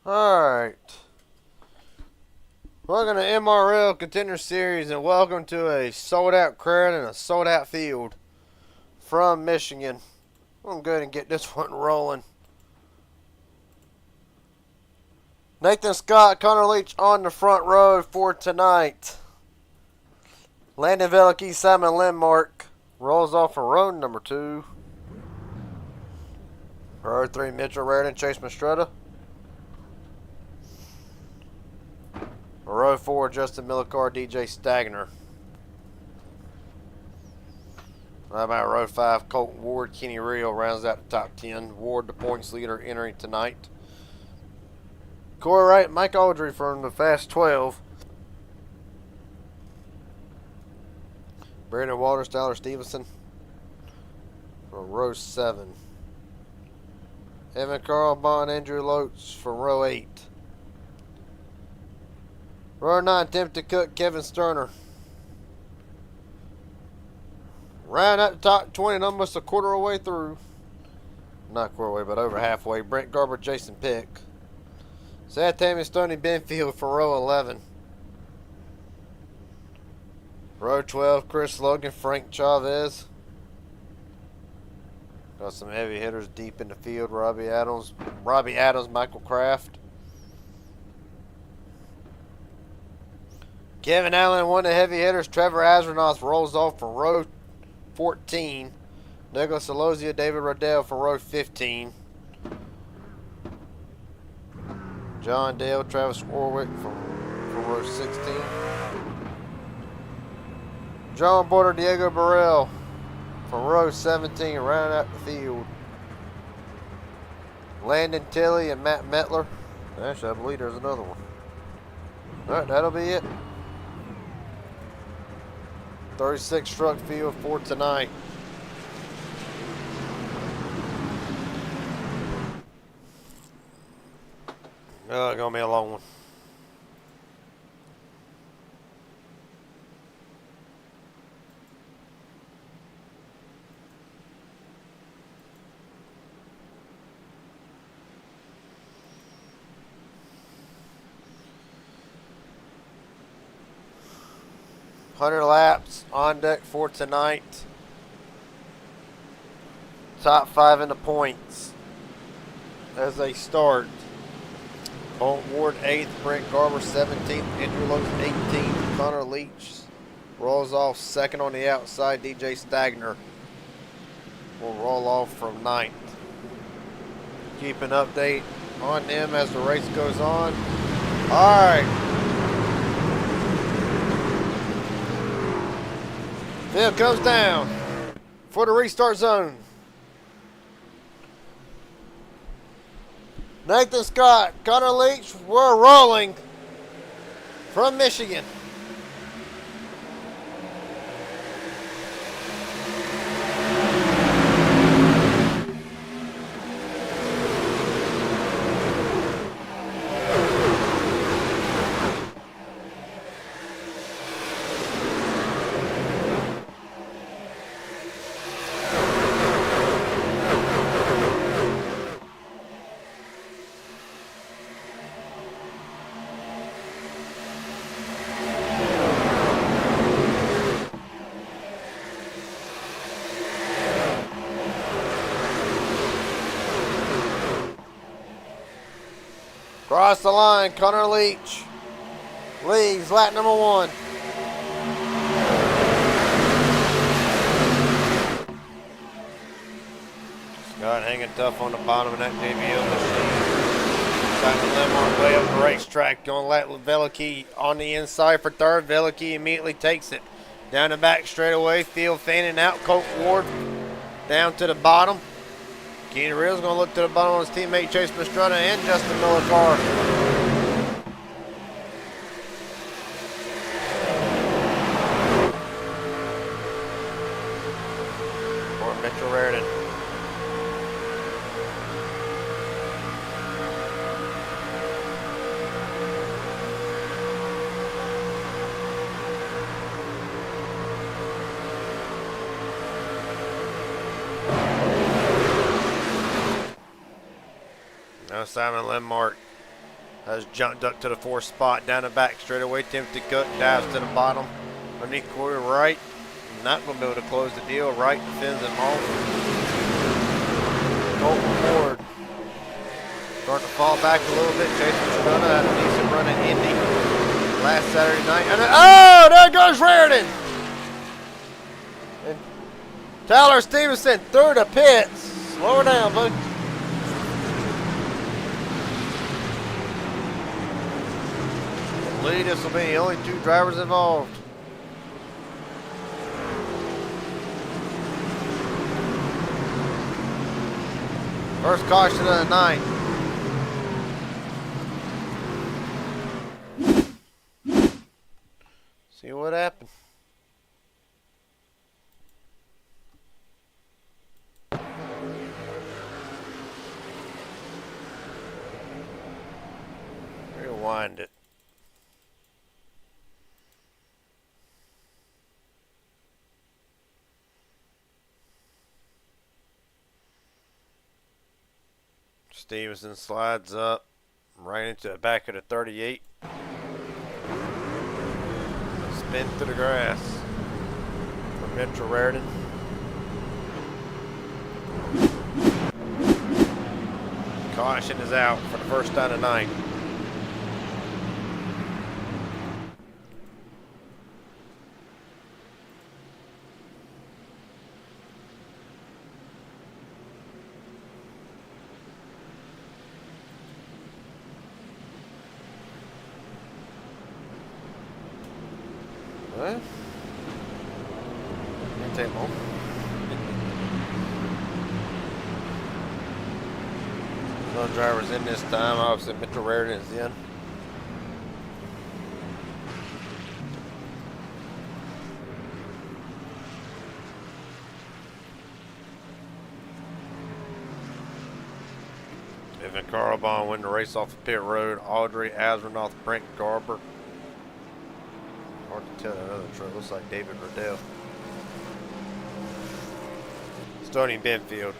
Alright. Welcome to MRL Contender Series and welcome to a sold out crowd and a sold out field from Michigan. I'm going to get this one rolling. Nathan Scott, Connor Leach on the front row for tonight. Landon Veliky, Simon Lindmark rolls off for row number 2. Row 3, Mitchell Raridan, Chase Mastretta. Row 4, Justin Millicar, DJ Stagner. How about row 5, Colton Ward, Kenny Real rounds out the top 10. Ward, the points leader, entering tonight. Corey Wright, Mike Audrey from the Fast 12. Brandon Waters, Tyler Stevenson from row 7. Evan Carl Bond, Andrew Loach from row 8. Row 9, Timothy Cook, Kevin Sterner. Round out the top 20 and almost a quarter of the way through. Not quarter way, but over halfway. Brent Garber, Jason Pick. Sad Tammy Stoney Benfield for row 11. Row 12, Chris Logan, Frank Chavez. Got some heavy hitters deep in the field. Robbie Adams, Michael Kraft. Kevin Allen, one of the heavy hitters. Trevor Azranoth rolls off for row 14. Douglas Alozia, David Rodell for row 15. John Dale, Travis Warwick for row 16. John Border, Diego Burrell from row 17, round out the field. Landon Tilley and Matt Metler. Actually, I believe there's another one. Alright, that'll be it. 36 truck field for tonight. Oh, it's going to be a long one. Hundred laps on deck for tonight. Top 5 in the points as they start. Colton Ward 8th, Brent Garber 17th, Andrew Loach 18th, Connor Leach rolls off 2nd on the outside. DJ Stagner will roll off from 9th. Keep an update on them as the race goes on. Alright. Field comes down for the restart zone. Nathan Scott, Connor Leach, we're rolling from Michigan. Cross the line, Connor Leach leads lap number 1. Scott hanging tough on the bottom of that JBL machine. Simon Lemon way up the racetrack. Going to let Veliky on the inside for 3rd. Veliky immediately takes it down the back straightaway. Field fanning out. Colton Ward down to the bottom. Kenny Reel's going to look to the bottom of his teammate Chase Mastretta and Justin Millicar. Or Mitchell Raridan. Now Simon Lindmark Has jumped up to the 4th spot, down the back straightaway. Timothy Cook dives to the bottom. Underneath Corey Wright. Not going to be able to close the deal. Wright defends him off. Colton Ward starting to fall back a little bit. Jason Strada had a decent run at Indy last Saturday night. And then, oh, there goes Raritan. And Tyler Stevenson through the pits. Slow her down, bud. Lee, this will be the only 2 drivers involved. First caution of the night. See what happened. Rewind it. Stevenson slides up right into the back of the 38. Spin through the grass for Mitchell Raritan. Caution is out for the first time tonight. Well, can't take long. No drivers in this time. Obviously, Mitchell Raritan is in. Evan Carlbon win the race off the pit road. Audrey Asrenoff, Brent Garber. Hard to tell that other truck. Looks like David Riddell. Stoney Benfield.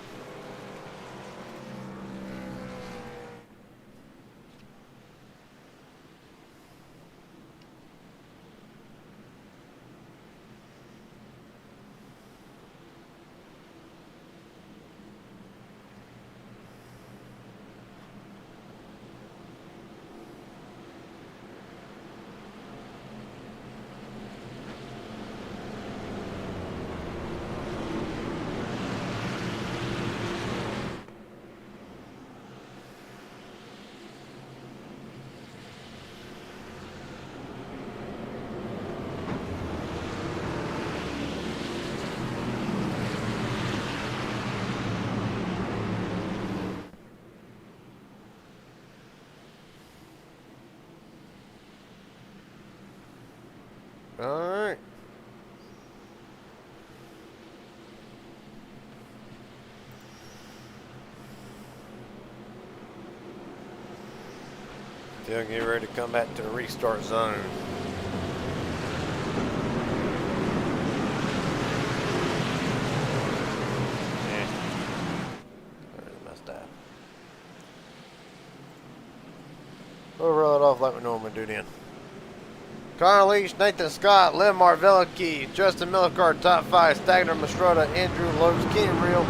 Alright. Still get ready to come back to the restart zone. Messed up. We'll roll it off like we normally do then. Connor Leach, Nathan Scott, Lynn Marvellicky, Justin Millicard, top 5, Stagner Mastrota, Andrew Lopes, Kenny Reel,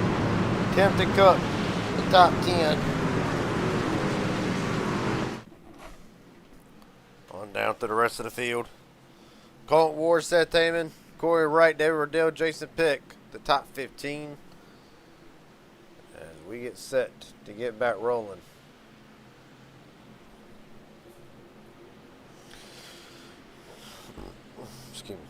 Timothy Cook, the top 10. On down to the rest of the field. Colton Ward, Seth Heyman, Corey Wright, David Riddell, Jason Pick, the top 15. As we get set to get back rolling. Excuse me.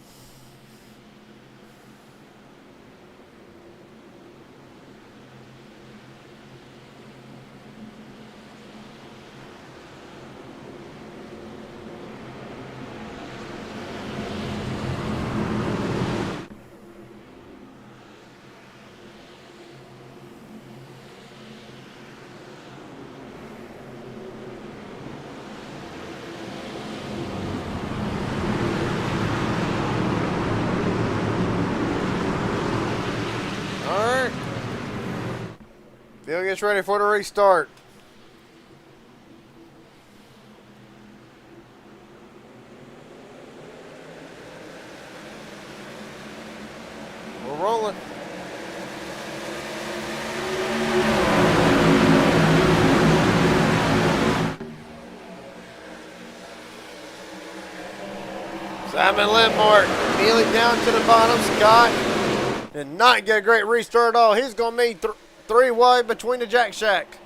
Field gets ready for the restart. We're rolling. Simon Lindmark immediately down to the bottom. Scott did not get a great restart at all. He's going to be three wide between the Jack Shack.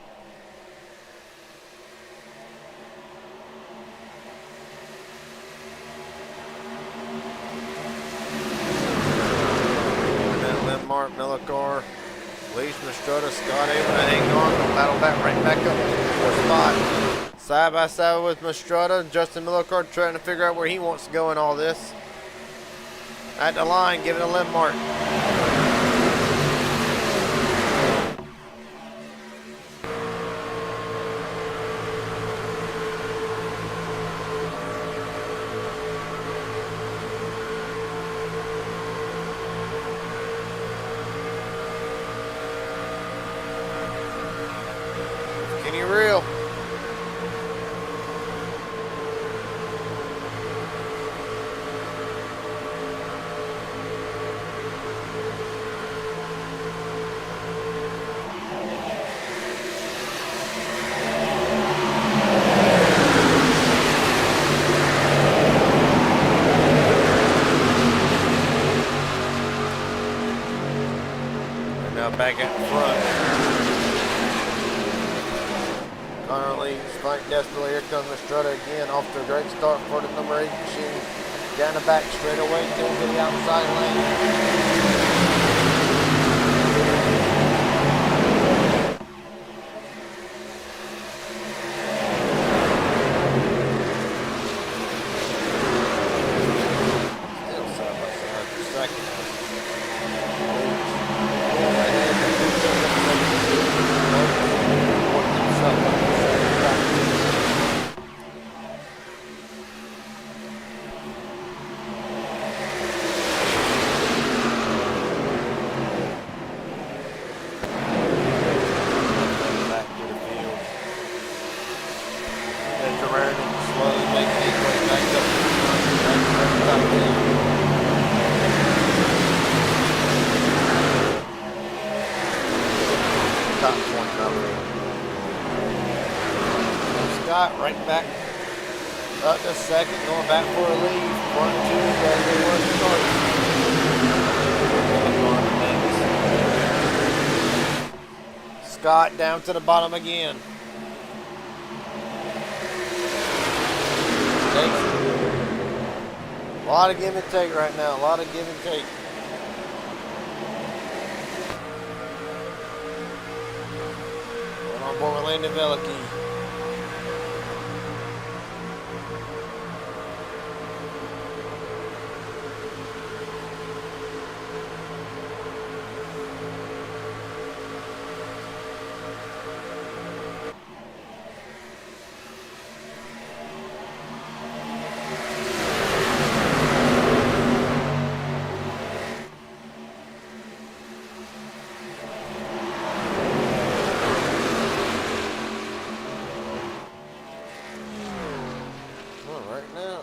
Lindmark, Millicar, Leach, Mastrota, Scott able to hang on. Battle back right back up to the fourth spot. Side by side with Mastrota. Justin Millicar trying to figure out where he wants to go in all this. At the line, giving a Lindmark. Can you reel? Back out front. Connor Leach fighting desperately. Here comes Mastrota again. Off to a great start for the number 8 machine. Down the back straight away until to the outside lane. Still side by side for second. Scott right back up to second, going back for a lead. 1-2 as they start. Scott down to the bottom again. A lot of give and take right now. A lot of give and take. Going on board with Landon Velicky.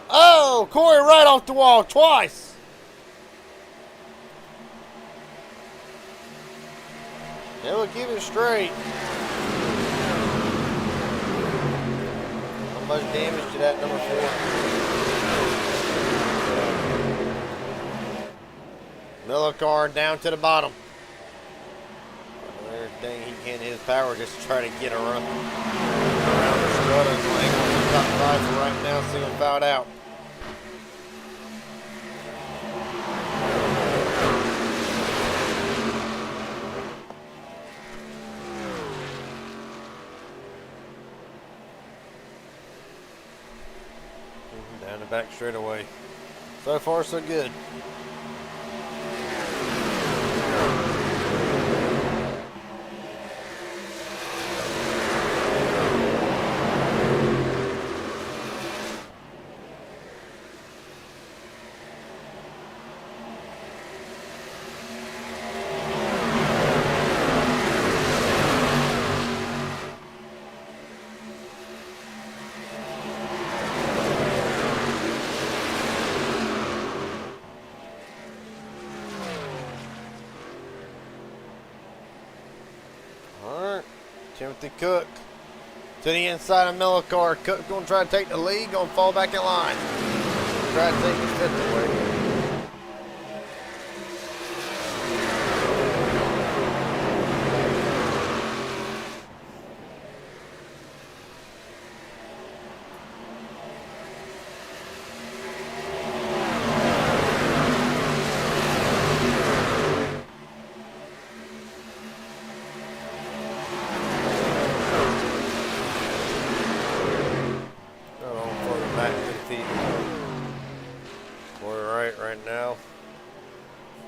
Oh, Corey right off the wall twice. They will keep it straight. Not much damage to that number 4. Millicar down to the bottom. Everything he can his power just to try to get a run around the strut and hang on the top 5 for right now. See him fouled out. Down the back straight away. So far, so good. Timothy Cook to the inside of Millicar. Cook going to try to take the lead. Going to fall back in line. Try to take the fifth away.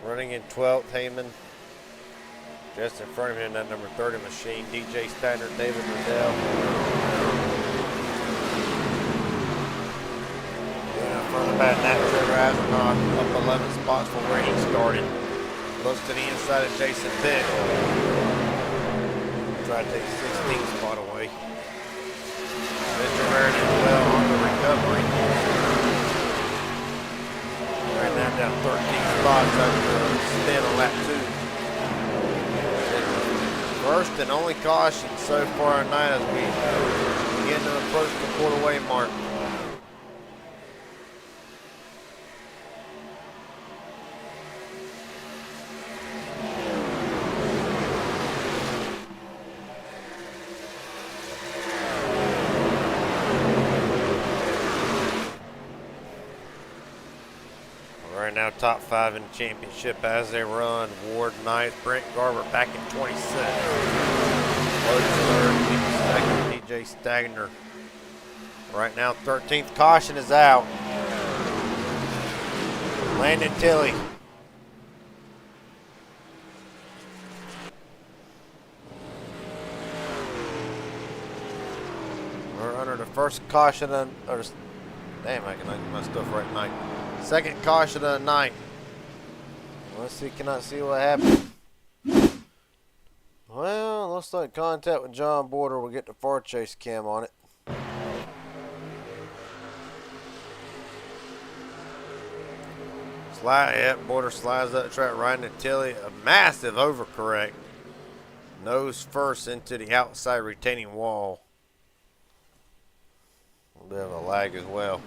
Running in 12th, Heyman. Just in front of him, that number 30 machine, DJ Steiner, David Riddell. Yeah, further back than that, Trevor Astronaut up 11 spots from where he started. Looks to the inside of Jason Pitt. Try to take the 16th spot away. Mr. Meredith well on the recovery. Right now down 13 spots after stint on lap 2. First and only caution so far tonight as we begin to approach the quarter-way mark. Right now, top 5 in the championship as they run. Ward 9th, Brent Garber back in 26th. Logan 3rd, DJ Stagner. Right now, 13th caution is out. Landon Tilley. We're under the first caution, damn, I can get my stuff right tonight. Second caution of the night. Let's see, cannot see what happened. Well, looks like contact with John Border will get the far chase cam on it. Border slides up the track right into Tilly. A massive overcorrect. Nose first into the outside retaining wall. A bit of a lag as well.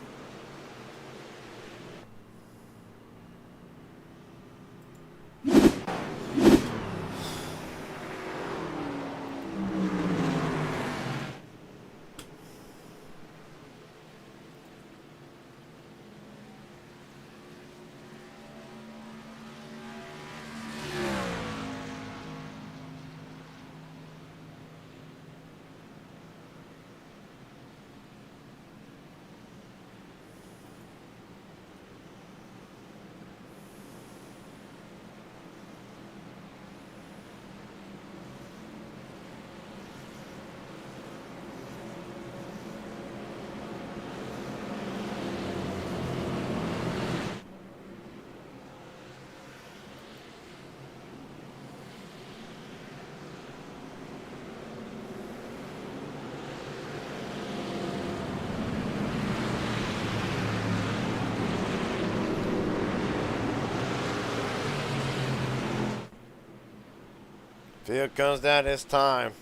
Field comes down this time.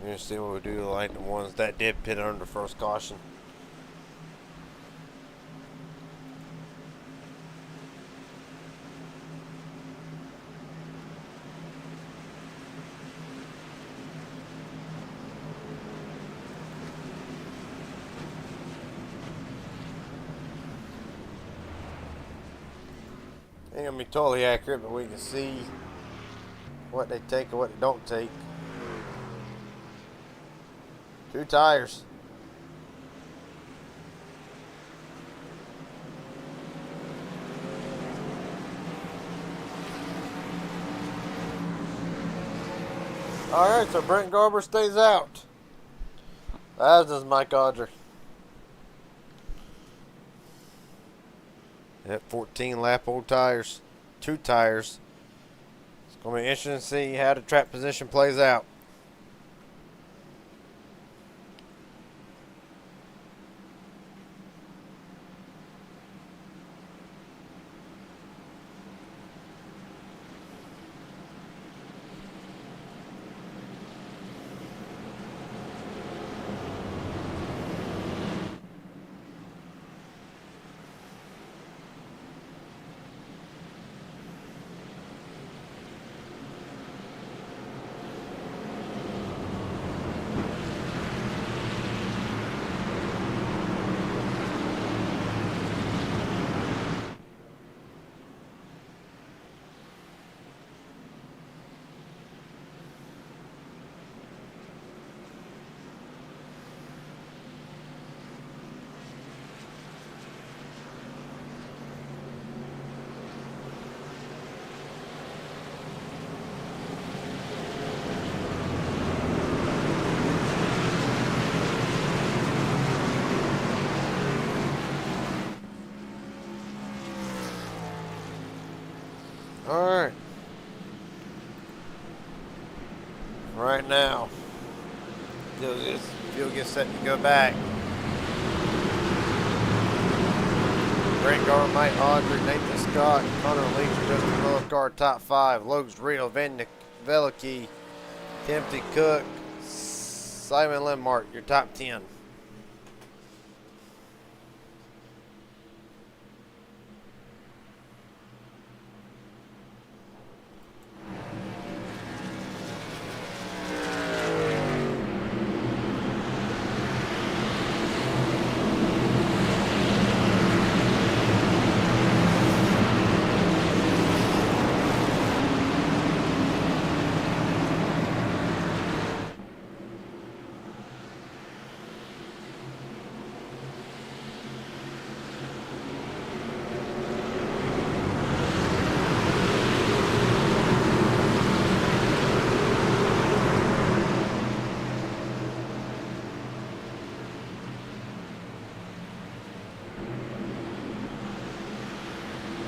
We're going to see what we do like the ones that did pit under the first caution. Ain't going to be totally accurate, but we can see what they take and what they don't take. 2 tires. Alright, so Brent Garber stays out. As does Mike Audrey. At 14 lap old tires. 2 tires. It's going to be interesting to see how the track position plays out. Alright. Right now, you'll get set to go back. Brent Garber, Mike Audrey, Nathan Scott, Connor Leach, Justin Willicard, top 5. Logan Reno, Van Velicki, Timothy Cook, Simon Lindmark, your top 10.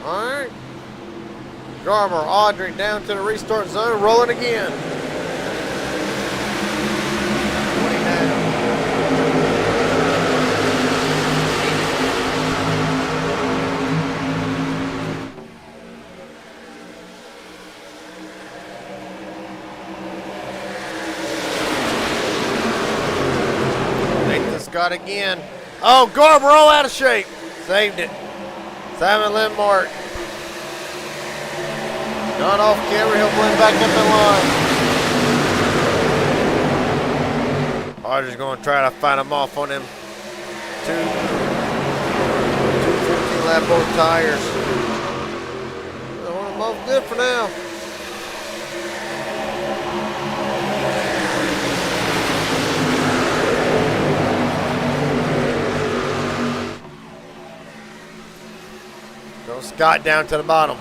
Alright. Garber, Audrey down to the restart zone, rolling again. 20 down. Nathan Scott again. Oh, Garber all out of shape. Saved it. Simon Lindmark. Gone off camera, he'll blend back up in line. Audrey's going to try to fight him off on them 214 lap both tires. Well, both good for now. Go Scott down to the bottom.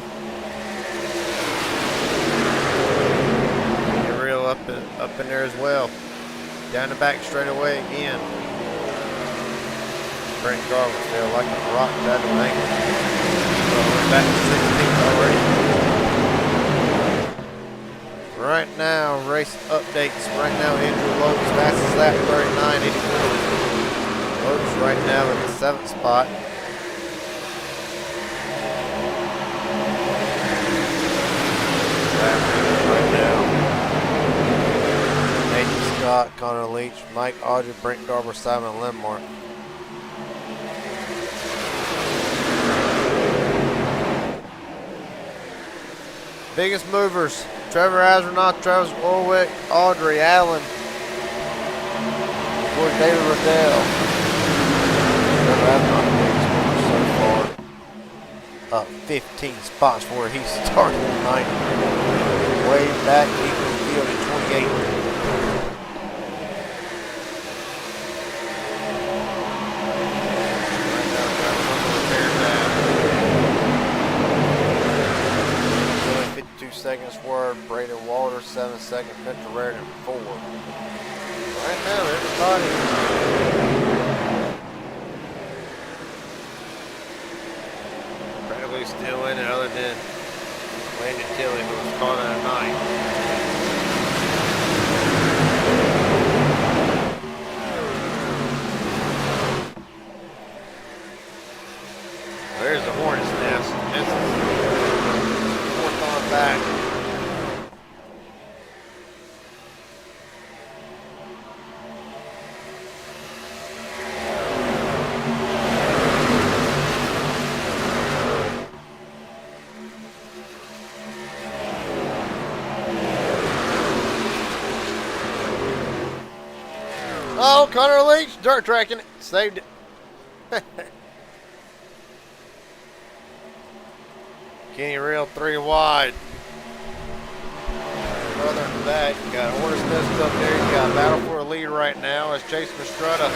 Real up in there as well. Down the back straight away again. Brent Garber feel like a rock out of angle. We're back to 16th already. Right now, race updates. Right now, Andrew Logan's fastest lap, 39.84. Logan's right now in the 7th spot. Right now, Nathan Scott, Connor Leach, Mike Audrey, Brent Garber, Simon Lindmark. Biggest movers: Trevor Astronaut, Travis Orwick, Audrey Allen, before David Riddell. Trevor Astronaut, the biggest mover so far. Up 15 spots from where he started tonight. Way back deep in the field at 28. Right now, trying to run the repair tab. 52 seconds for Braden Walter, 7 seconds. Victor Raritan, 4. Right now, everybody. Practically still in it, other than Landon Tilley, who was caught out of night. There's the Hornet's Nest. This is 4th on back. Oh, Connor Leach, dirt tracking it. Saved it. Kenny Real 3 wide. Other than that, you got Hornets Nest up there. You got battle for a lead right now as Chase Mastrutta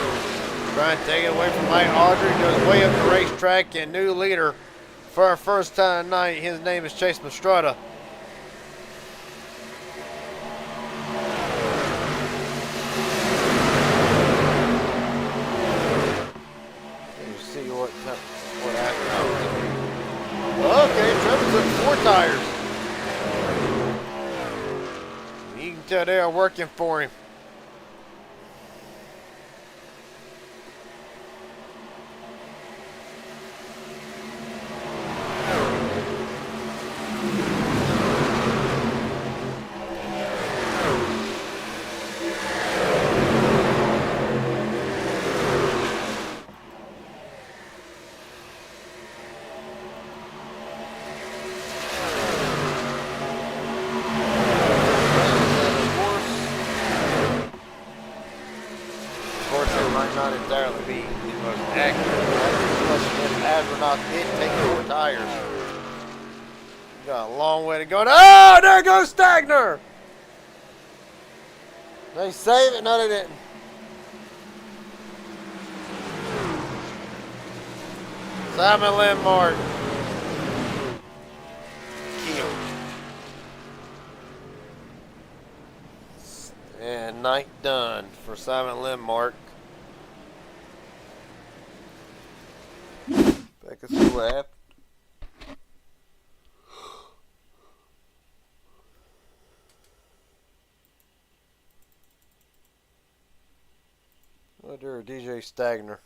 trying to take it away from Mike Audrey. Goes way up the racetrack and new leader for our first time tonight. His name is Chase Mastrutta. What happened? Okay, Trevor's at 4 tires. tell they are working for him. Not entirely be the most accurate. Astronauts did take 4 tires. Got a long way to go. Oh, there goes Stagner! They save it? No, they didn't. Simon Landmark killed. And night done for Simon Landmark. Back us a lap. Oh, there, DJ Stagner.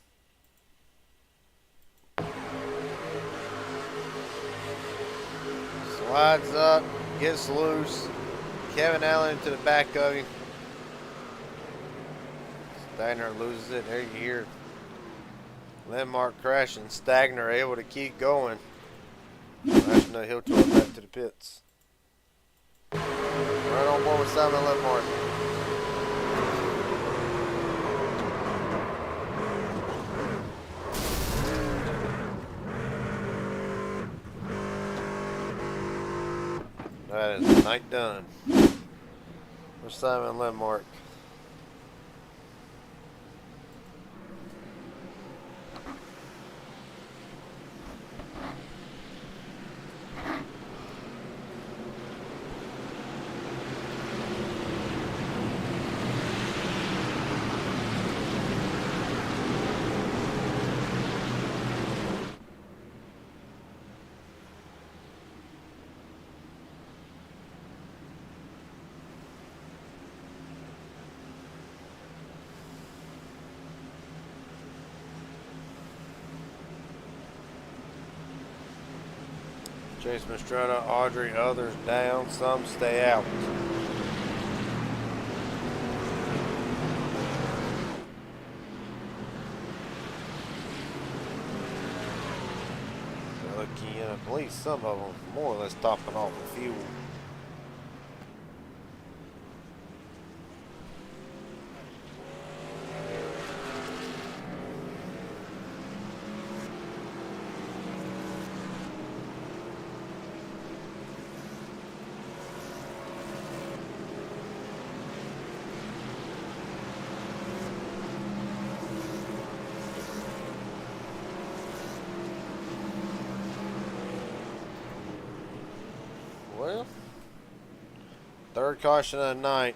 Slides up, gets loose. Kevin Allen into the back of him. Stagner loses it. There you hear Landmark crashing. Stagner able to keep going. Crashing the hill tour back to the pits. Right on board with Simon Landmark. That is night done for Simon Landmark. Chase Mastretta, Audrey, others down, some stay out. Looking at at least some of them more or less topping off the fuel. Well, third caution of the night.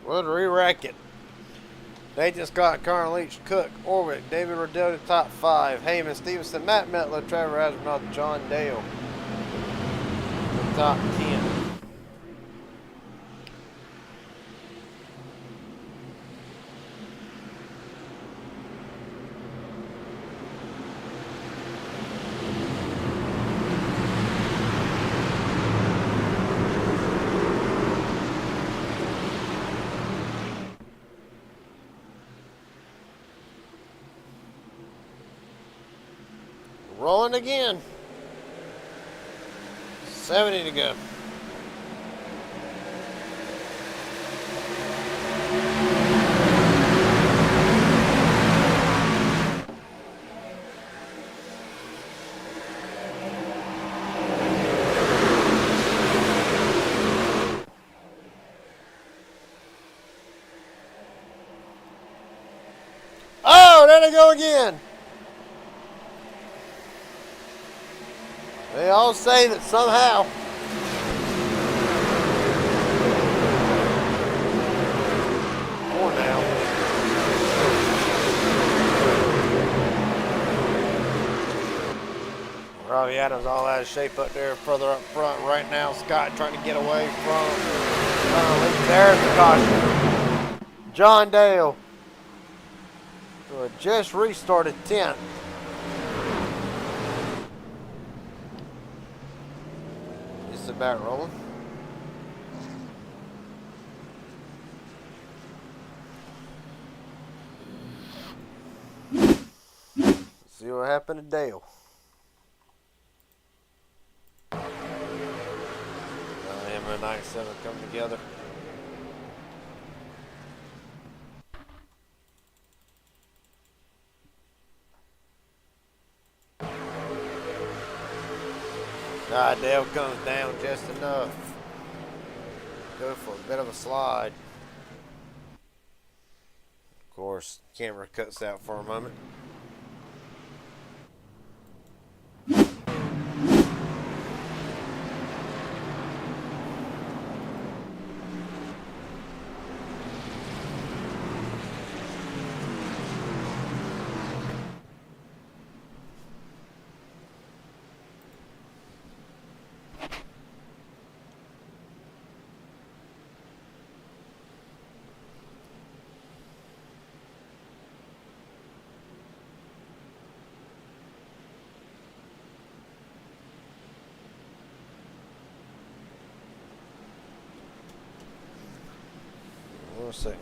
Would re-rack it. Nathan Scott, Connor Leach, Cook, Orwick, David Riddell to top 5. Heyman, Stevenson, Matt Metler, Trevor Astronaut, John Dale. The top 10. Rolling again. 70 to go. Oh, there they go again. They all say that somehow. More now. Robbie Adams all out of shape up there further up front right now. Scott trying to get away from. There's the caution. John Dale, who had just restarted 10th. About rolling. See what happened to Dale. Him and 97 come together. Dale comes down just enough. Go for a bit of a slide. Of course, camera cuts out for a moment. One second.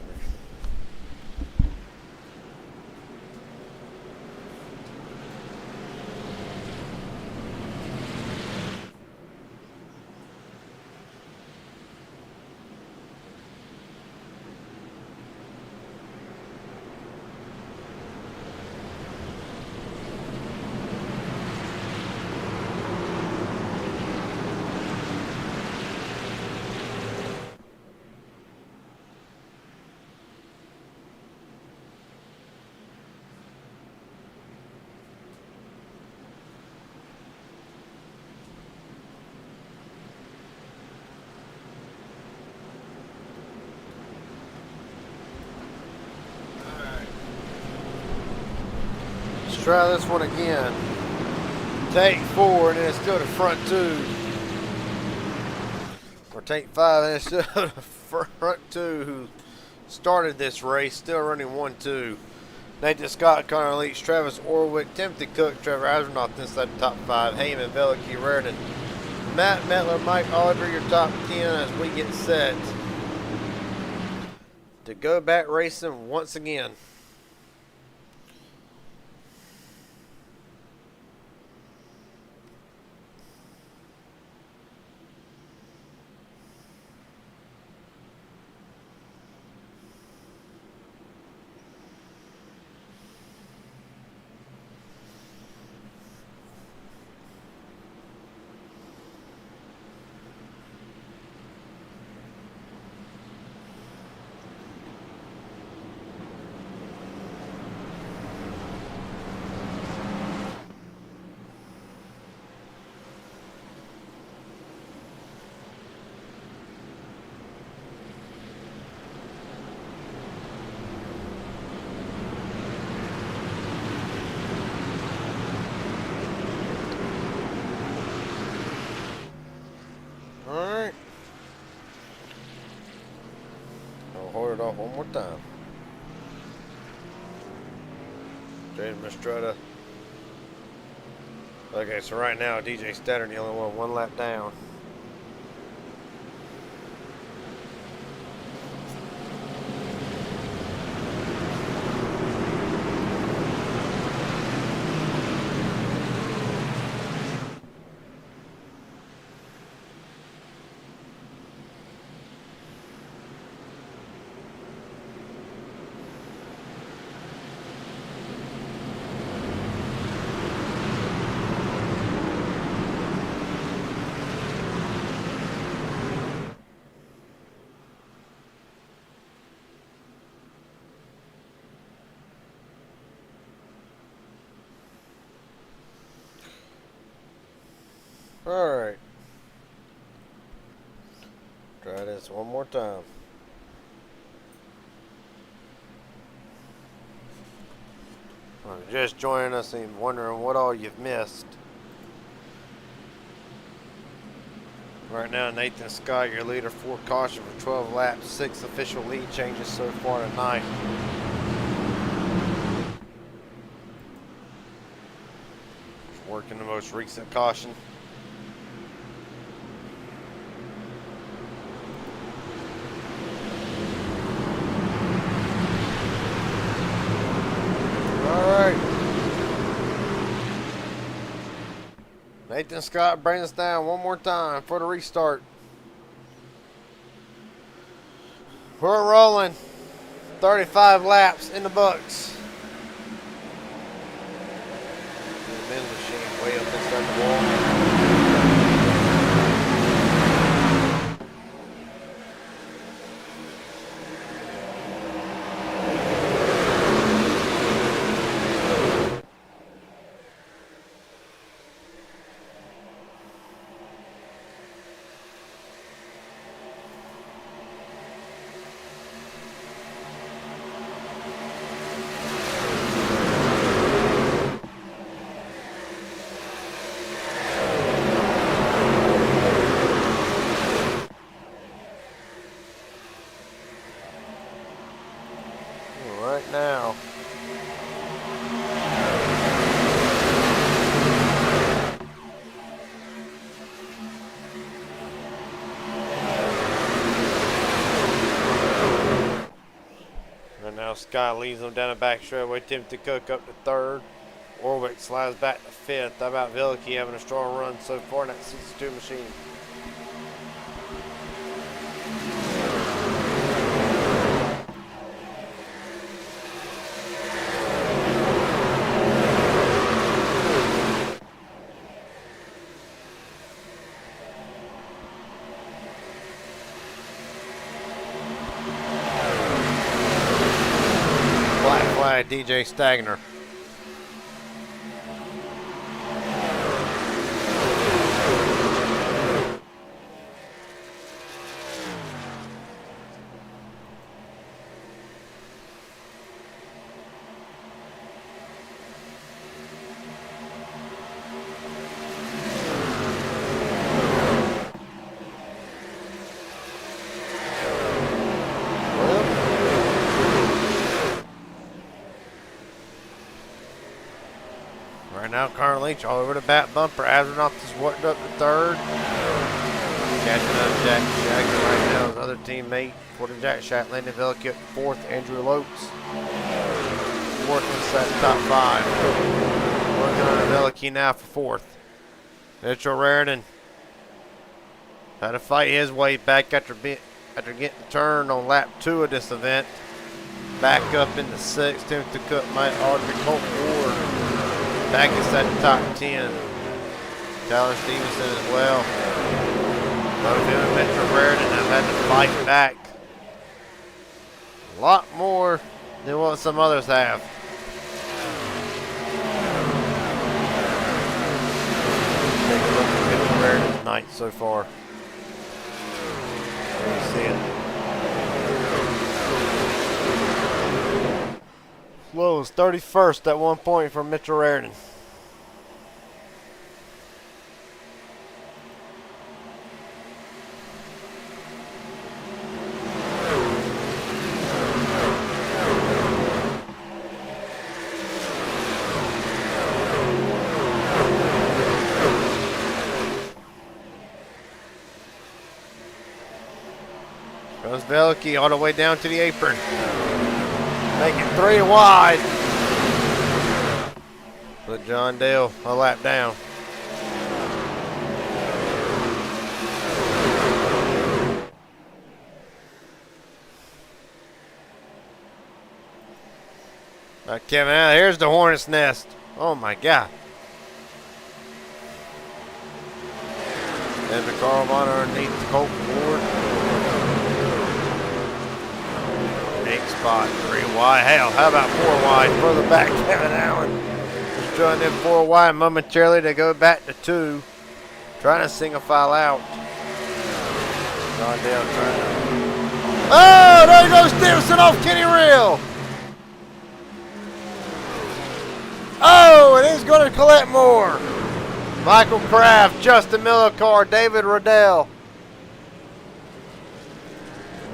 Try this one again. Take 4 and then it's still the front 2. Or take 5 and it's still the front 2 who started this race. Still running 1-2. Nathan Scott, Connor Leach, Travis Orwick, Timothy Cook, Trevor Astronaut inside the top 5. Heyman, Veliky, Reardon, Matt Metler, Mike Oliver, your top 10 as we get set to go back racing once again. off one more time. Jaden Mistretta. Okay, so right now DJ Statter the only one lap down. Alright. Try this one more time. Just joining us and wondering what all you've missed. Right now, Nathan Scott, your leader, 4 caution for 12 laps, 6 official lead changes so far tonight. Just working the most recent caution. Nathan Scott brings us down one more time for the restart. We're rolling. 35 laps in the books. The men's machine way up inside the wall. Right now. And now Scott leads them down the back straightaway. Timothy Cook up to 3rd. Warwick slides back to 5th. How about Velicky having a strong run so far in that 62 machine? DJ Stagner. Right now, Carl Leach all over the back bumper. Astronaut is worked up to 3rd. Catching up Jack Shagger right now. His other teammate for the Jack Shack, Landon Velicky up to 4th. Andrew Lopes working inside the top 5. Working on Velicky now for 4th. Mitchell Raridan had to fight his way back after getting turned on lap 2 of this event. Back up into 6th. Timothy Cook, Mike Audrey, Colt Ward. Back inside the top 10. Tyler Stevenson as well. Both him and Mitchell Raridan have had to fight back a lot more than what some others have. Take a look at Mitchell Raridan tonight so far. There you see it. Low was 31st at one point for Mitchell Raridan. Comes Velke all the way down to the apron. Make it 3 wide. Put John Dale a lap down. Kevin out. Here's the hornet's nest. Oh my God. And the car on underneath the Colt board. 8 spot, 3 wide. Hell, how about 4 wide? Further back, Kevin Allen. Just trying them 4 wide momentarily to go back to 2. Trying to single file out. John Dale trying to. Oh, there goes Stevenson off Kenny Reel. Oh, and he's going to collect more. Michael Kraft, Justin Millicar, David Riddell.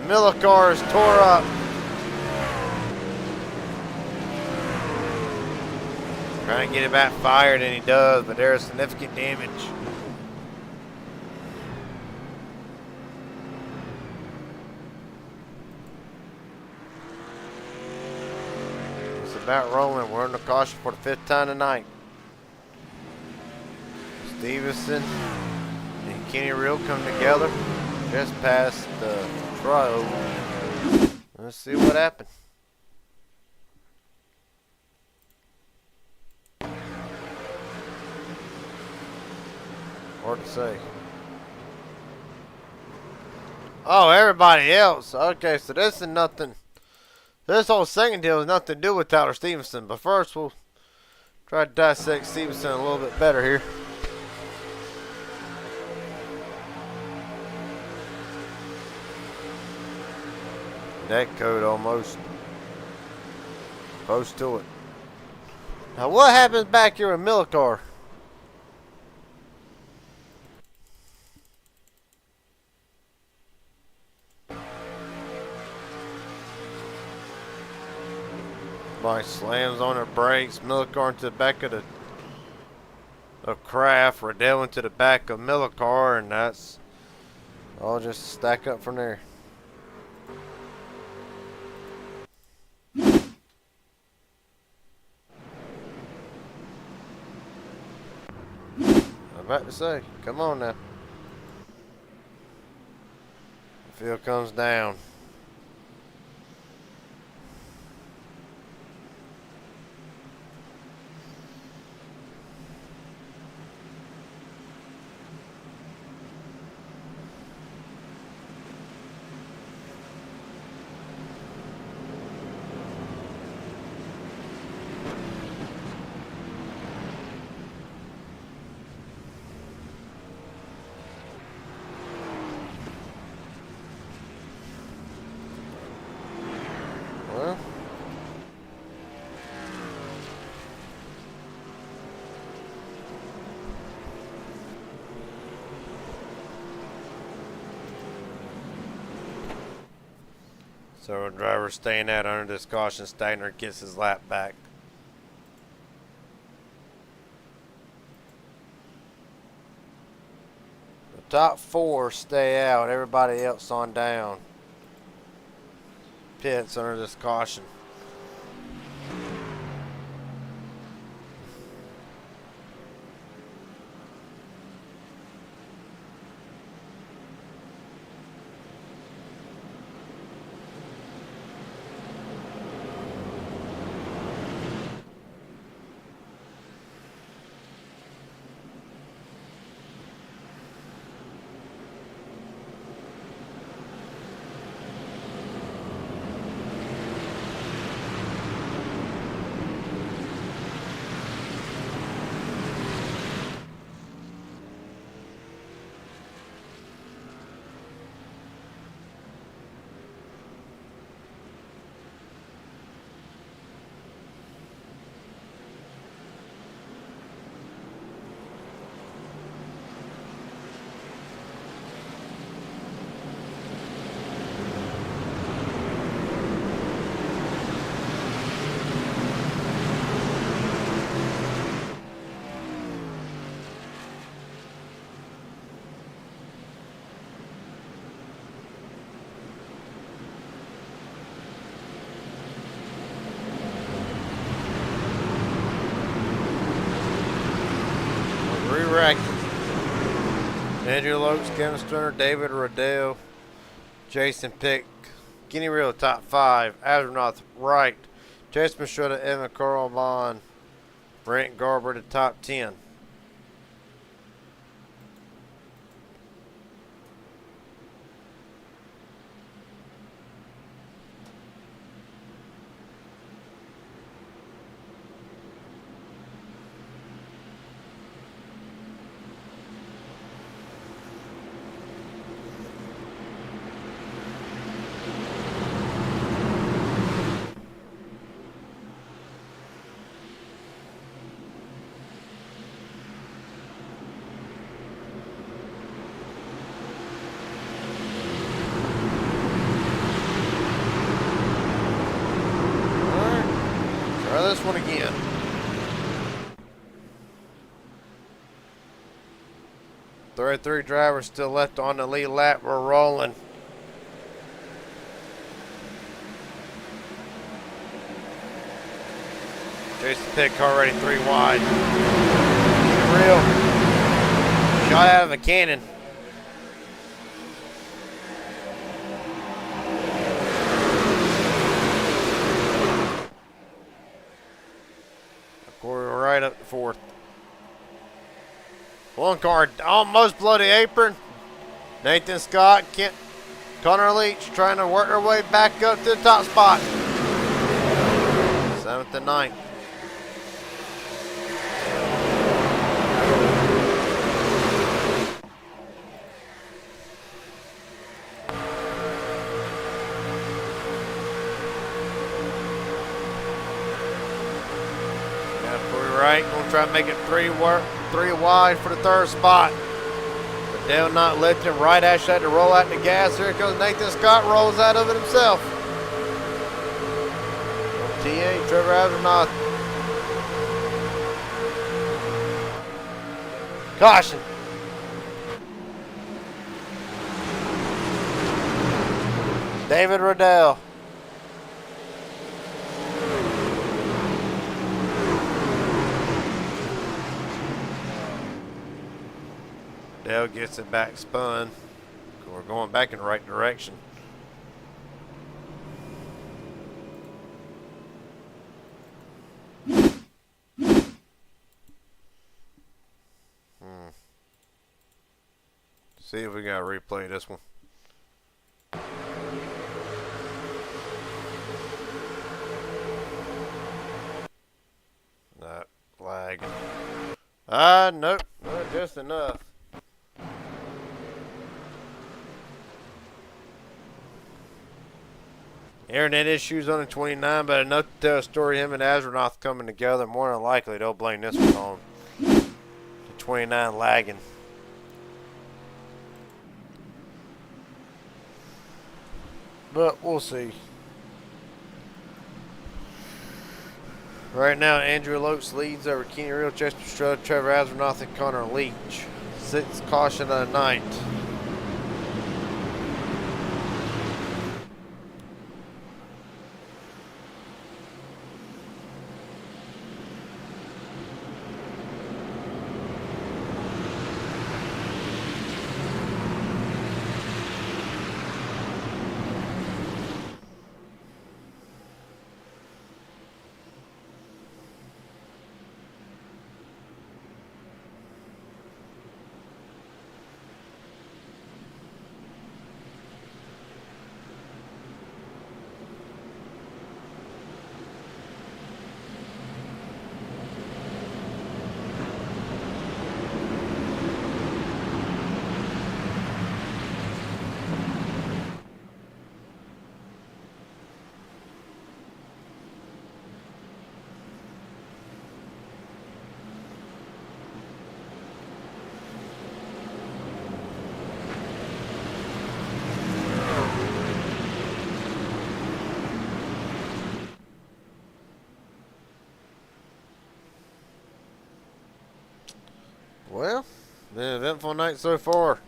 Millicar is tore up. Trying to get it back fired, and he does, but there's significant damage. It's about rolling. We're under caution for the 5th time tonight. Stevenson and Kenny Reel come together just past the throw. Let's see what happened. Hard to say. Oh, everybody else. Okay, so this is nothing. This whole second deal has nothing to do with Tyler Stevenson. But first, we'll try to dissect Stevenson a little bit better here. Neck code almost close to it. Now what happens back here in Millicar? Mike slams on her brakes. Millicar into the back of Kraft. Riddell into the back of Millicar, and that's all just stack up from there. About to say, come on now. The field comes down. So our driver staying out under this caution. Steiner gets his lap back. The top 4 stay out. Everybody else on down. Pits under this caution. wrecking. Andrew Lokes, Kevin Sterner, David Riddell, Jason Pick, Guinea Reel top 5, Astronaut right, Jason Mastretta, Evan Carl Vaughn, Brent Garber to top 10. Try this one again. Three drivers still left on the lead lap. We're rolling. Jason Pick already 3 wide. Real shot out of a cannon. We're right up to 4th. One car almost below the apron. Nathan Scott, Connor Leach trying to work their way back up to the top spot. 7th and 9th. Right, gonna try and make it 3 wide for the 3rd spot. Dale not lifting. Right Ash had to roll out the gas. Here comes Nathan Scott, rolls out of it himself. TA, Trevor Astronaut. Caution. David Riddell. Dale gets it back spun. We're going back in the right direction. See if we gotta replay this one. Not lagging. Nope, not just enough. Internet issues on the 29, but enough to tell a story. Him and Astronaut coming together. More than likely, they'll blame this one on the 29 lagging. But we'll see. Right now, Andrew Lokes leads over Kenny Real, Chester Strud, Trevor Astronaut, and Connor Leach. 6th caution of the night. Well, been an eventful night so far.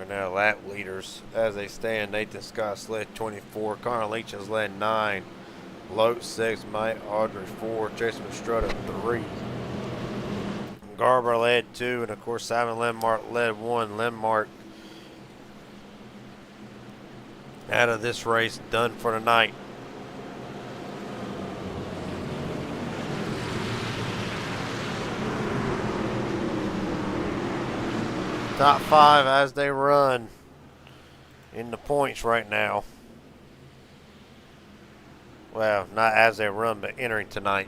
Right now, lap leaders as they stand. Nathan Scott led 24. Connor Leach has led 9. Lote 6. Mike Audrey 4. Jason Estrada 3. Garber led 2. And of course, Simon Lindmark led 1. Lindmark out of this race, done for the night. Top 5 as they run in the points right now. Well, not as they run, but entering tonight.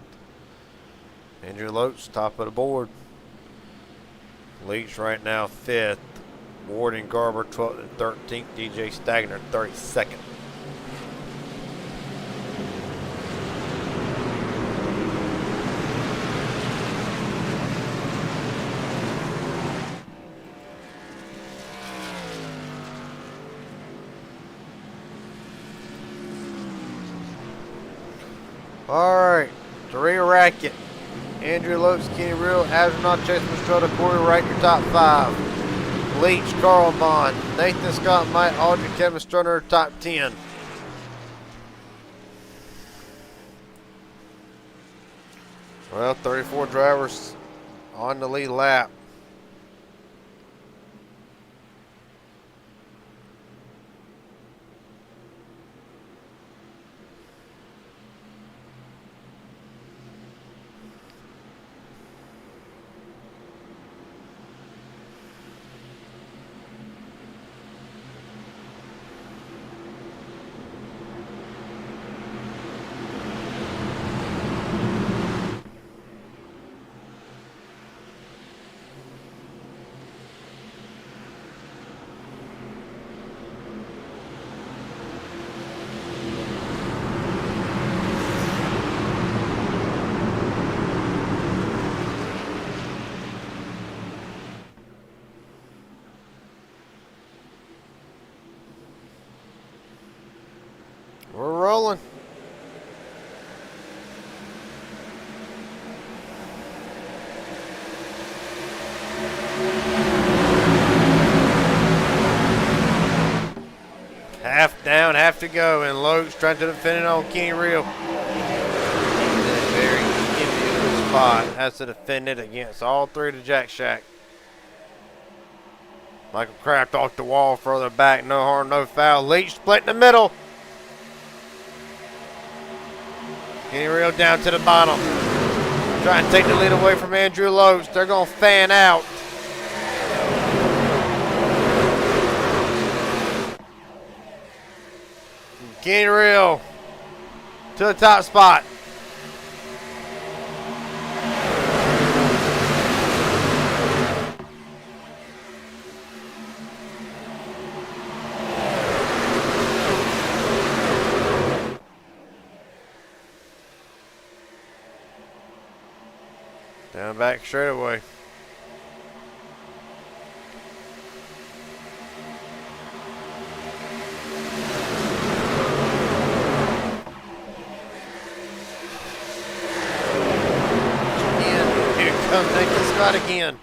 Andrew Lotes, top of the board. Leach right now 5th. Ward and Garber 12th and 13th. DJ Stagner 32nd. Alright, 3 racket. Andrew Lotes, Kenny Real, Astronaut, Chase Mastrota, Corey Wright, your top 5. Leach, Carl Bond, Nathan Scott, Mike Aldridge, Kevin Strunner, top 10. Well, 34 drivers on the lead lap. We're rolling. Half down, half to go, and Lotes trying to defend it on Kenny Real. He's in a very enviable spot. Has to defend it against all 3 to Jack Shack. Michael Kraft off the wall, further back, no harm, no foul. Leach split in the middle. Kenny Real down to the bottom. Trying to take the lead away from Andrew Lotes. They're going to fan out. Kenny Real to the top spot. Down back straight away. Here comes Nathan Scott again.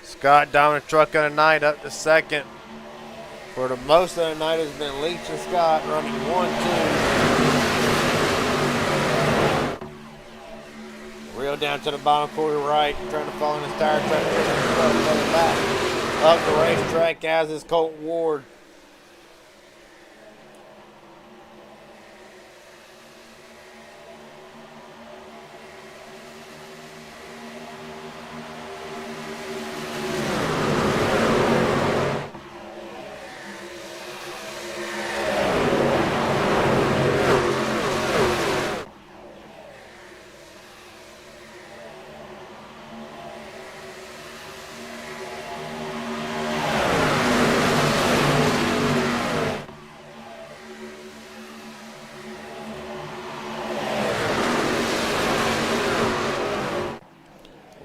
Scott dominant truck of the night up to 2nd. For the most of the night has been Leach and Scott running 1-2. Real down to the bottom, Corey Wright trying to follow his tire track, back up the racetrack as is Colton Ward.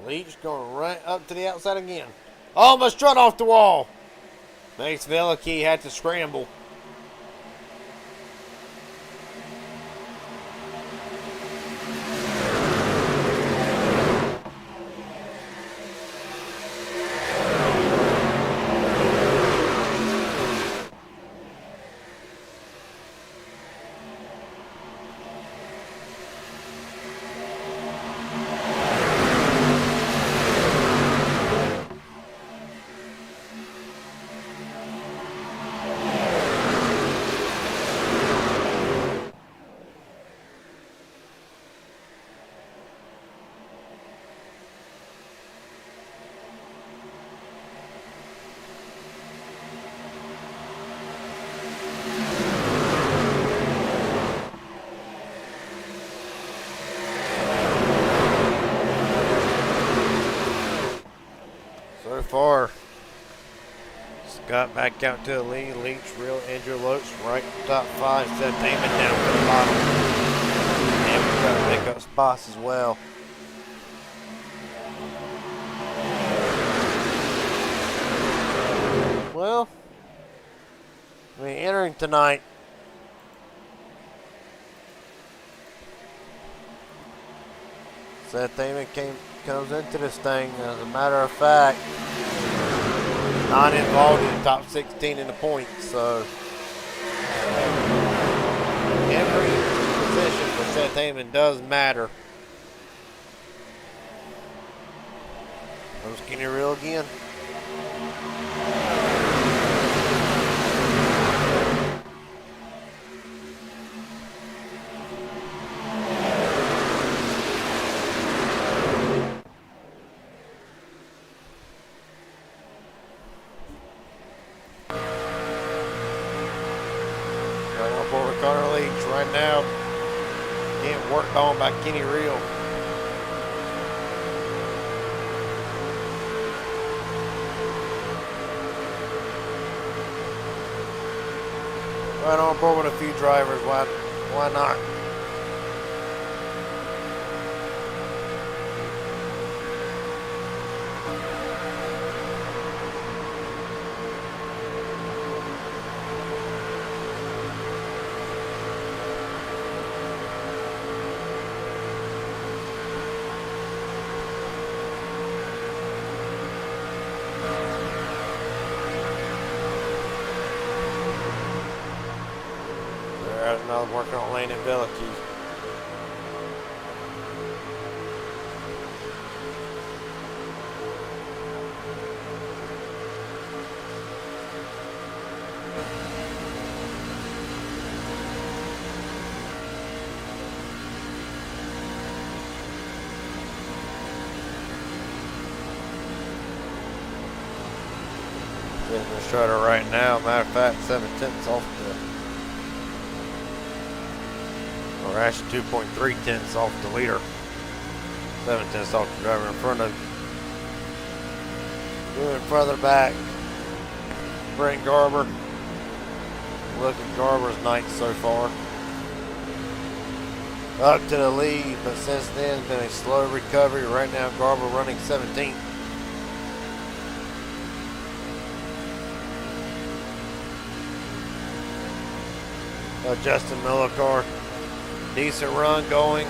Leach going right up to the outside again. Almost strut off the wall. Max Velicky had to scramble. so far. Scott back out to the lead. Leach, Real, Andrew Loach, right top 5. Seth Damon down to the bottom. And we've got to pick up spots as well. Well, I mean, entering tonight, Seth Damon comes into this thing, as a matter of fact, not involved in the top 16 in the points, so every position for Seth Damon does matter. There's Kenny Real again. Right now, getting worked on by Kenny Real. Right on board with a few drivers. Why not? Another working on Lane and Bellicky. Getting the shutter right now. Matter of fact, 7/10 off the. Or actually 2.3 tenths off the leader. 7 tenths off the driver in front of. Moving further back. Brent Garber. Look at Garber's night so far. Up to the lead, but since then it's been a slow recovery. Right now Garber running 17th. Justin Miller car. Decent run going.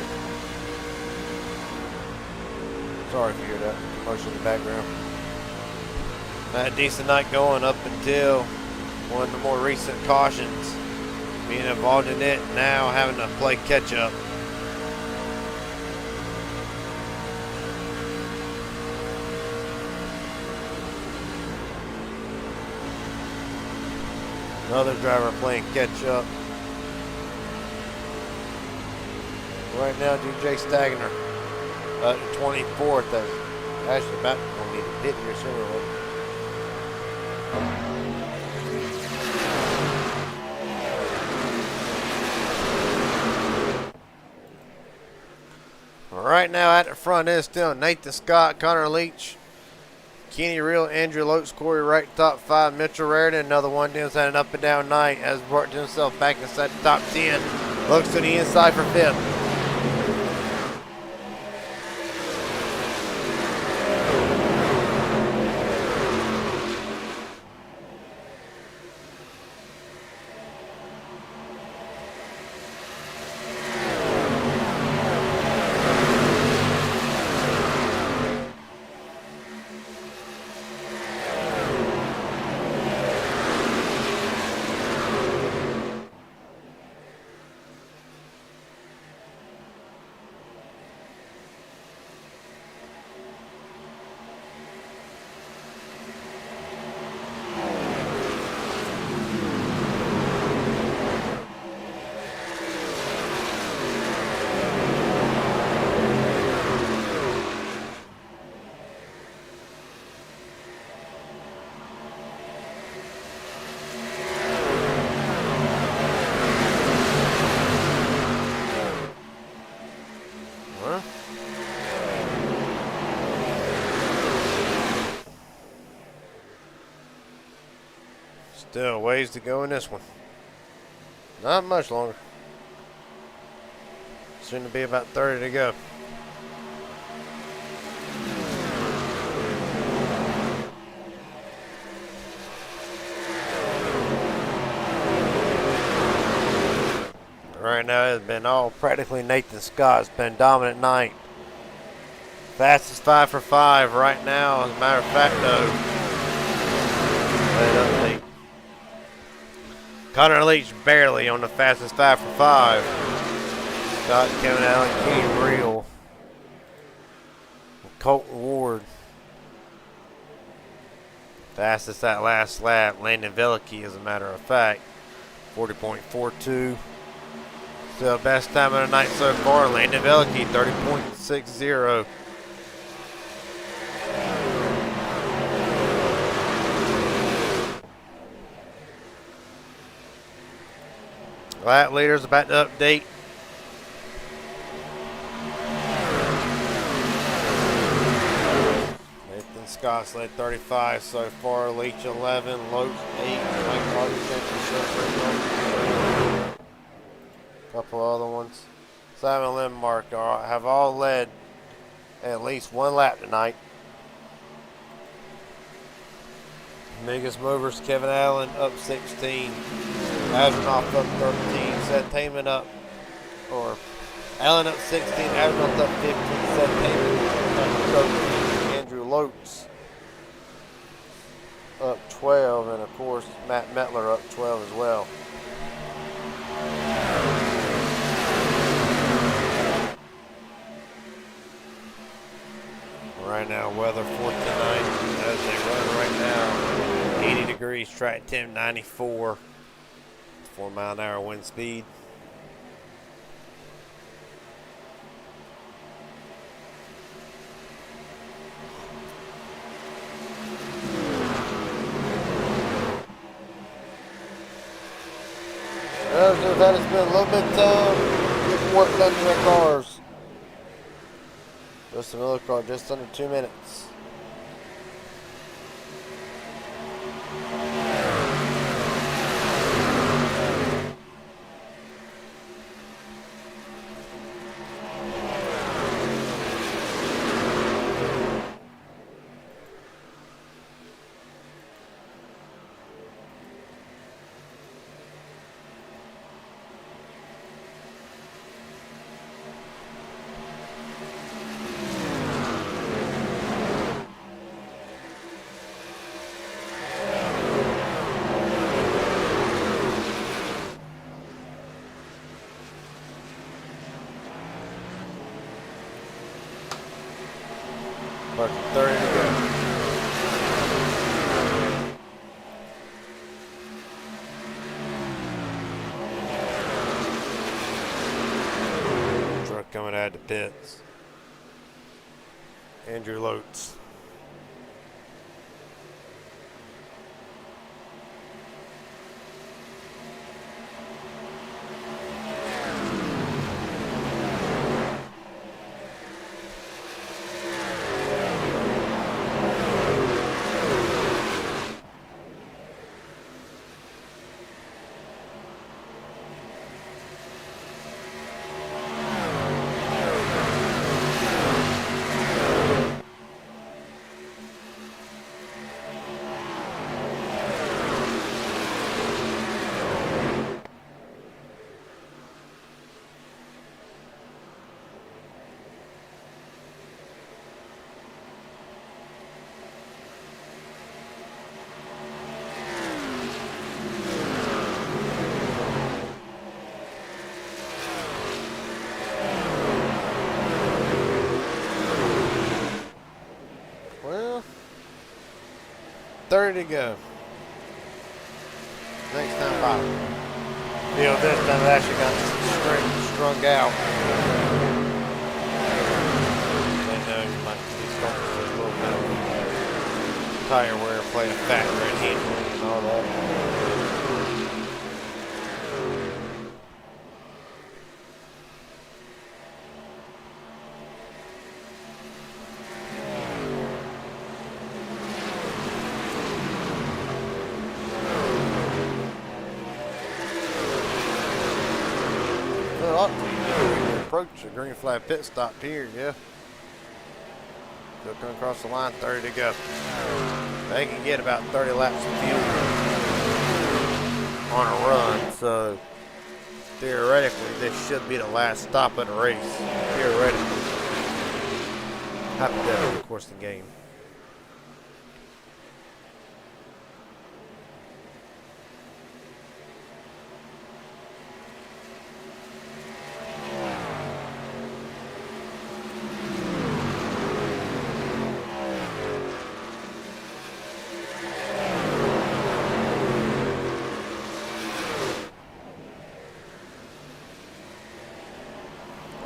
Sorry if you hear that commotion in the background. Had a decent night going up until one of the more recent cautions. Being involved in it, now having to play catch up. Another driver playing catch up. Right now, DJ Stagner, 24th. That's actually about to need a hit here sooner or later. Right now, at the front is still Nathan Scott, Connor Leach, Kenny Real, Andrew Loach, Corey Wright, top 5, Mitchell Raritan. Another one doing an up and down night, has worked himself back inside the top 10. Looks to the inside for 5th. Still a ways to go in this one. Not much longer. Soon to be about 30 to go. Right now, it's been all practically Nathan Scott's been dominant night. Fastest 5 for 5 right now, as a matter of fact, though. Connor Leach barely on the fastest 5 for 5. Scott, Kevin Allen, Keith Reel, Colton Ward. Fastest that last lap, Landon Velicky, as a matter of fact, 40.42. Still best time of the night so far, Landon Velicky, 30.60. Lap leaders about to update. Nathan Scott's led 35 so far, Leach 11, Lopes 8, Mike Carter championship. Couple other ones. Simon Lindmark have all led at least one lap tonight. Biggest movers, Kevin Allen up 16. Astronaut up 13. Seth Taman up, or Allen up 16. Astronaut up 15. Seth Taman up 13. Andrew Lopes up 12. And of course, Matt Metler up 12 as well. Right now, weather 4 tonight as they run right now. 80 degrees, track temp 94. 4-mile-an-hour wind speed. Well, just had to spend a little bit of time getting work done to their cars. Just another car, just under 2 minutes. About 30 to go. Truck coming out of the pits. Andrew Lopes. Well, 30 to go. Next time by. Feel this time it actually got strung out. I know you might see something a little bit of tire wear, play a factor in handling and all that. approach a green flag pit stop here, yeah. They'll come across the line, 30 to go. They can get about 30 laps of fuel on a run, so theoretically this should be the last stop of the race. Theoretically. Hypothetically, of course, the game.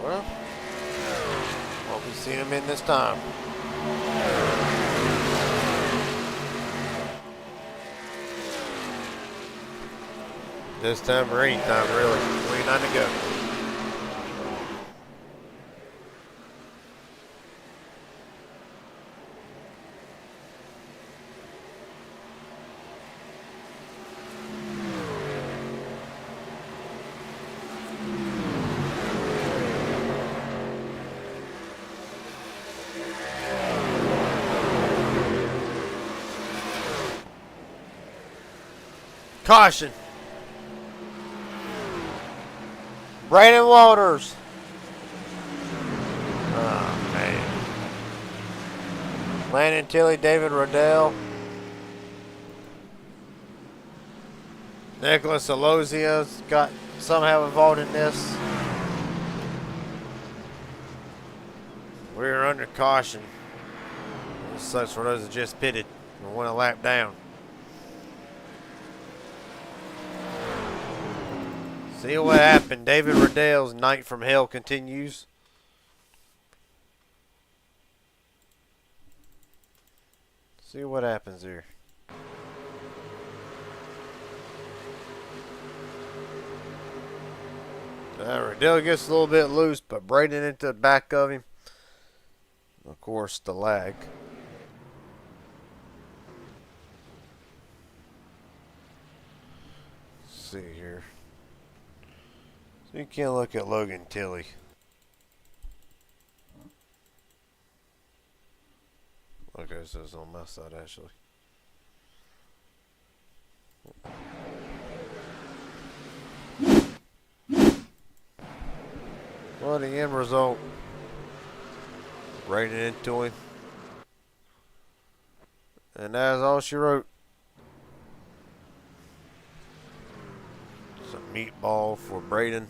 Well, won't be seeing him in this time. This time or any time, really. 29 to go. Caution. Brandon Walters. Oh, man. Landon Tilley, David Rodell. Nicholas Alozia's got somehow involved in this. We're under caution. This sucks for those that just pitted and went a lap down. See what happened. David Riddell's night from hell continues. See what happens here. Riddell gets a little bit loose, but Braden into the back of him. Of course, the lag. Let's see here. So you can't look at Logan Tilley. Okay, so it's on my side actually. Well, the end result, right into him. And that's all she wrote. Some meatball for Braden.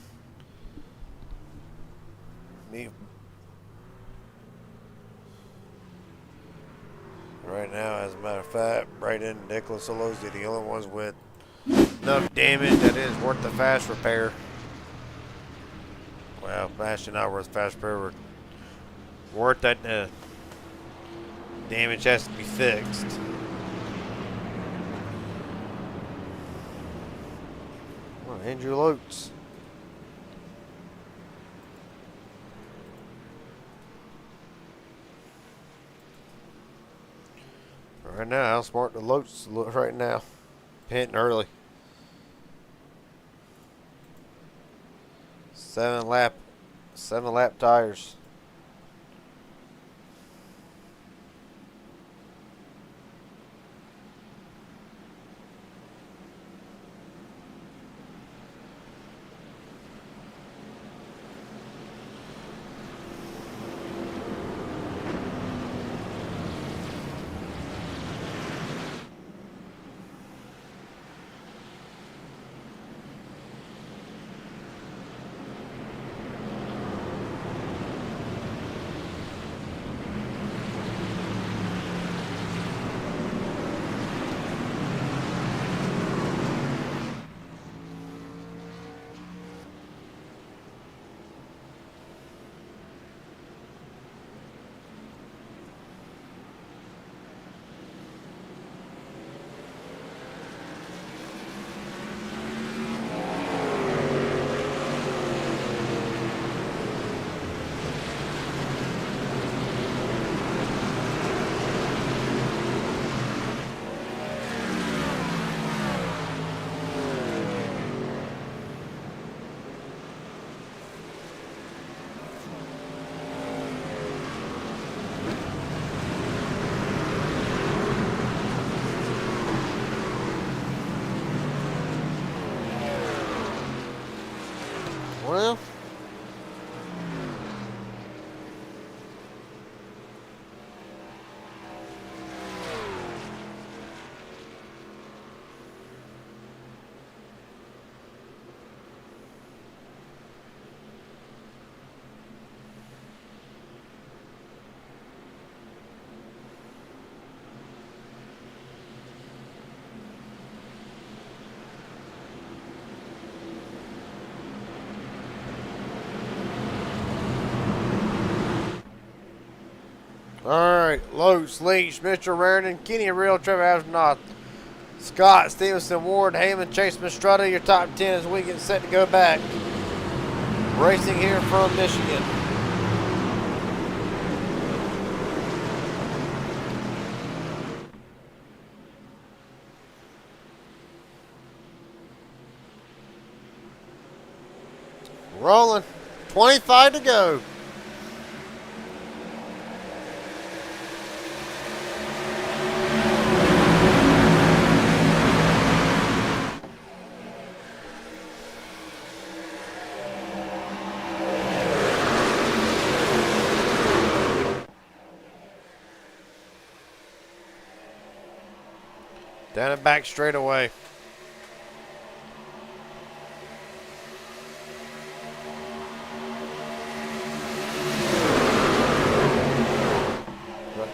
Right now, as a matter of fact, Braden and Nicholas Alozi, the only ones with enough damage that is worth the fast repair. Well, actually not worth fast repair. Worth that damage has to be fixed. Oh, Andrew Lotz. Right now, how smart the Lotz look right now. Hitting early. 7 lap tires. Alright, Lowe's, Leach, Mr. Raritan, Kenny Real, Trevor Astronaut, Scott, Stevenson, Ward, Heyman, Chase Mistretta, your top 10 as we get set to go back. Racing here from Michigan. Rolling. 25 to go. Down and back straight away.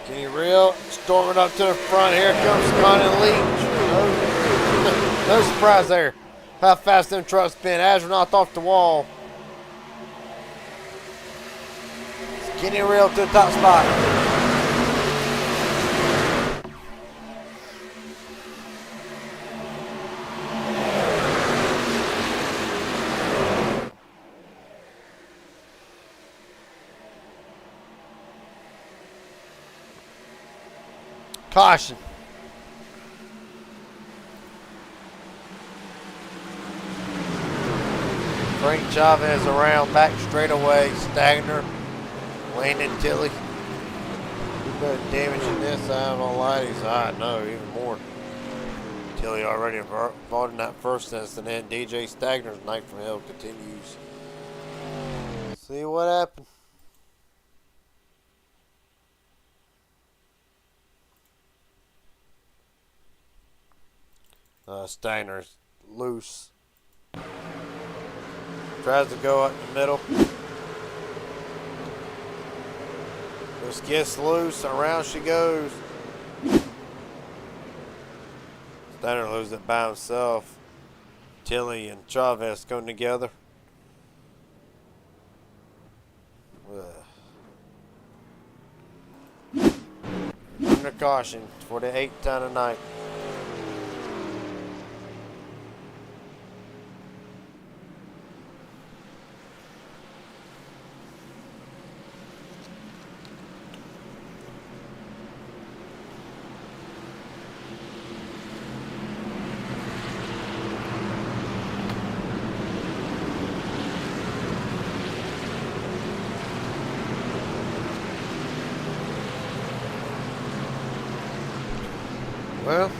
Kenny Real storming up to the front. Here comes Scott and Leach. No surprise there. How fast them trucks been. Astronaut off the wall. It's Kenny Real to the top spot. Caution. Frank Chavez around, back straight away. Stagner, Landon Tilley. You better damage in this, I don't lie. He's I know, even more. Tilley already involved in that first incident. And DJ Stagner's Night from Hell continues. See what happened. Steiner's loose. Tries to go up the middle. Just gets loose. Around she goes. Steiner loses it by himself. Tilley and Chavez going together. Under caution for the 8th time tonight. Well,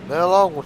been a long one.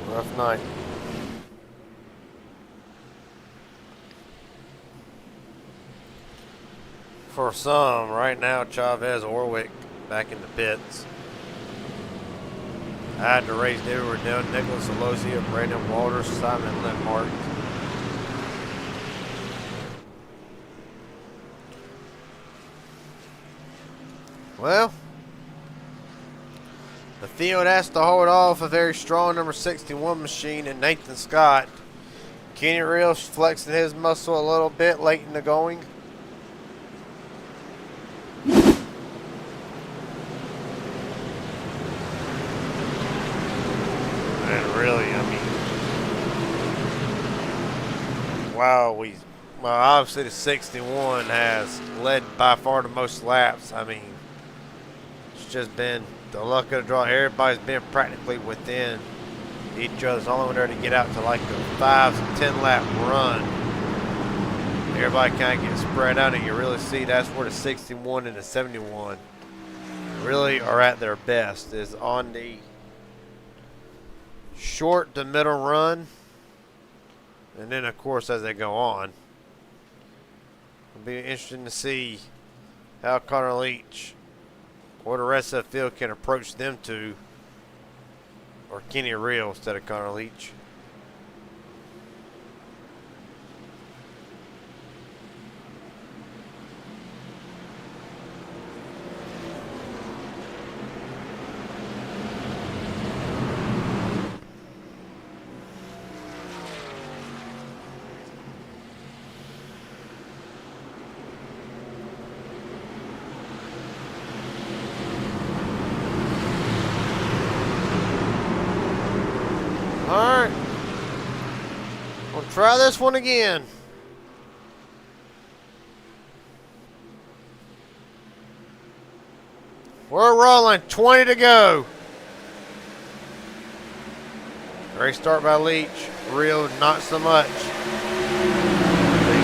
Rough night. For some, right now, Chavez, Orwick back in the pits. I had to race David Riddell, Nicholas Alosia, Brandon Walters, Simon Lindmark. Well, The field has to hold off a very strong number 61 machine and Nathan Scott. Kenny Reels flexing his muscle a little bit late in the going. And really, I mean, wow, obviously the 61 has led by far the most laps. I mean, it's just been the luck of the draw. Everybody's been practically within each other's. Only one there to get out to like a 5 to 10 lap run. Everybody kind of gets spread out, and you really see that's where the 61 and the 71 really are at their best, is on the short to middle run, and then of course as they go on. It'll be interesting to see how Connor Leach or the rest of the field can approach them two, or Kenny Real instead of Connor Leach. Alright, we'll try this one again. We're rolling, 20 to go. Great start by Leach. Real, not so much.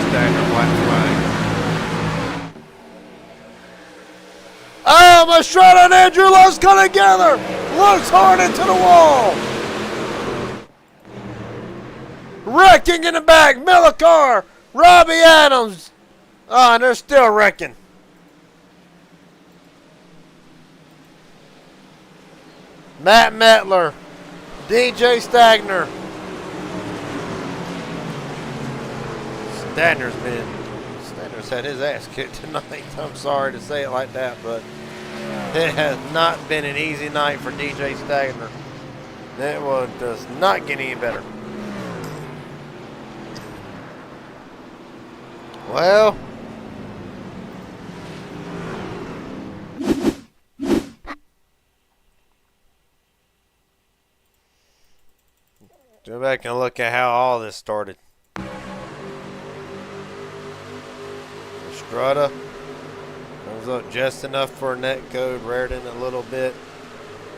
Stacker, black flag. Oh, Mastretta and Andrew Lowe's coming together. Looks hard into the wall. Wrecking in the back, Millicar, Robbie Adams. Oh, and they're still wrecking. Matt Metler, DJ Stagner. Stagner's had his ass kicked tonight. I'm sorry to say it like that, but it has not been an easy night for DJ Stagner. That one does not get any better. Well, go back and look at how all this started. Estrada comes up just enough for a net code, Raritan a little bit.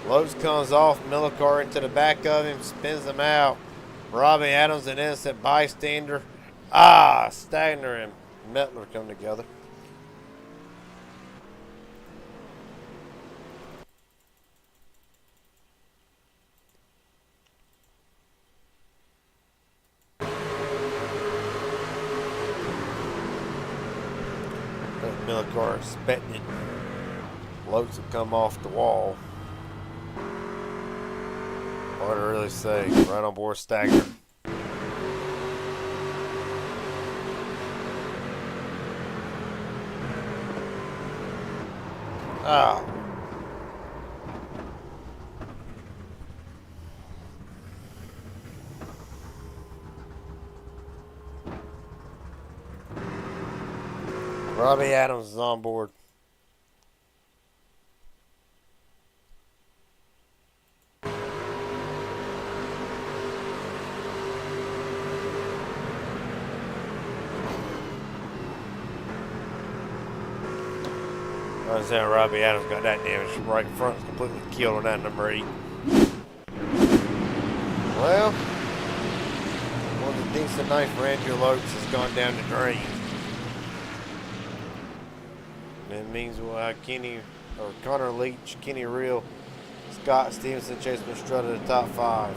Lopes comes off, Millicar into the back of him, spins him out. Robbie Adams, an innocent bystander. Stagner and Metler come together. Millicar expected Lopes to come off the wall. Hard to really say. Right on board Stagner. Oh. Robbie Adams is on board. I was saying Robbie Adams got that damage from right in front. It's completely killed on that number 8. Well, one of the decent night for Andrew Lopes has gone down the drain. It means we'll have Connor Leach, Kenny Real, Scott Stevenson, Chase Mastretta the top 5.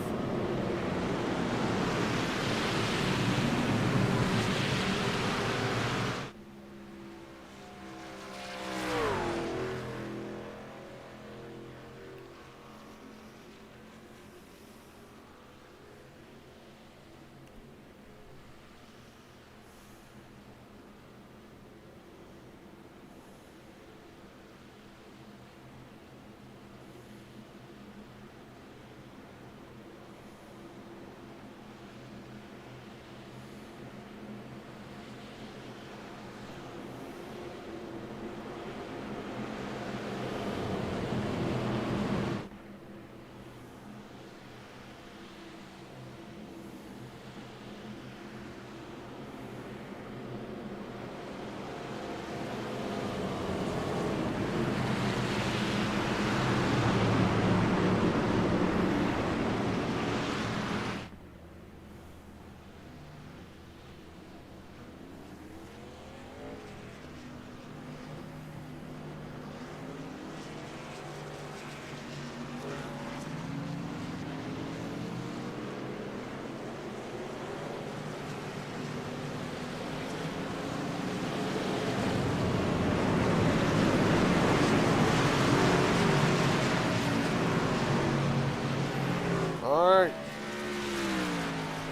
Alright.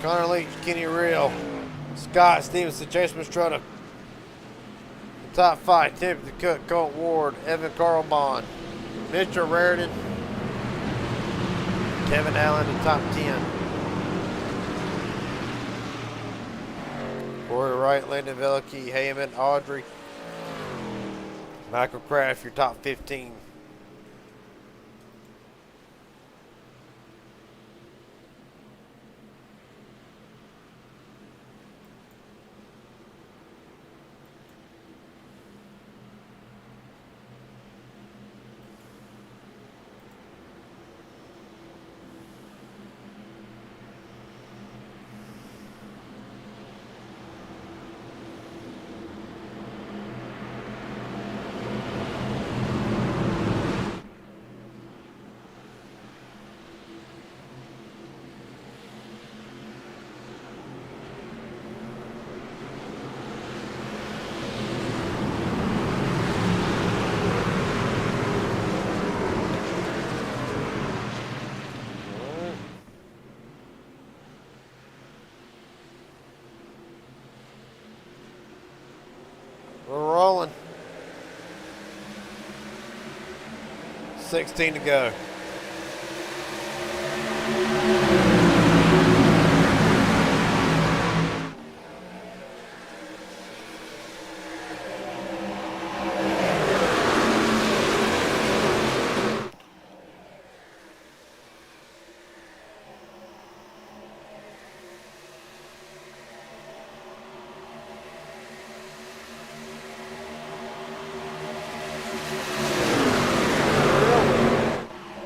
Connor Leach, Kenny Real, Scott Stevenson, Jason Mastrota. The top 5, Timothy Cook, Colt Ward, Evan Carl Bond, Mitchell Raritan, Kevin Allen, the top 10. Corey Wright, Landon Velicky, Heyman, Audrey, Michael Kraft, your top 15. We're rolling. 16 to go.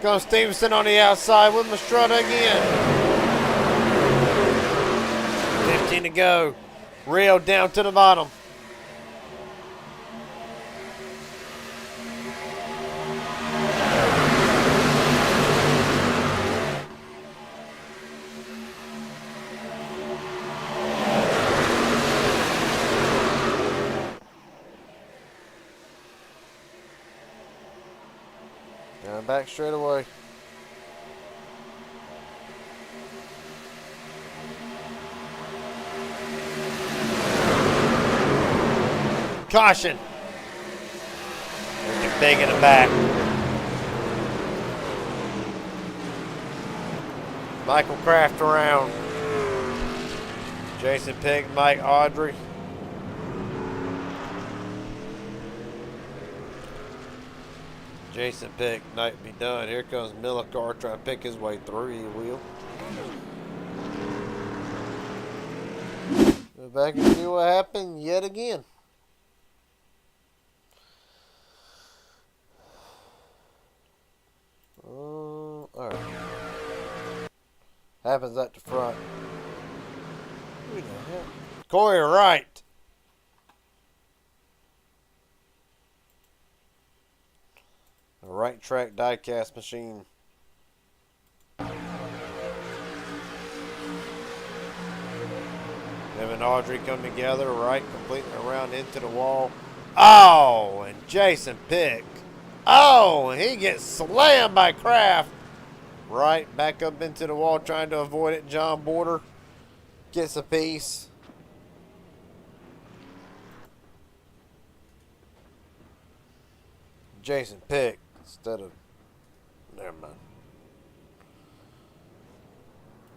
Goes Stevenson on the outside with Mastrota again. 15 to go. Rio down to the bottom. Down back straight away. Caution. Looking big in the back. Michael Kraft around. Jason Pig, Mike Audrey. Jason Pick, night be done. Here comes Millikar trying to pick his way through. He will. Go back and see what happened yet again. Alright. Happens at the front. Who the hell? Corey Wright. A right track die-cast machine. Him and Audrey come together, right, completely around into the wall. Oh, and Jason Pick. Oh, and he gets slammed by Kraft. Right, back up into the wall, trying to avoid it. John Border gets a piece. Jason Pick instead of, never mind.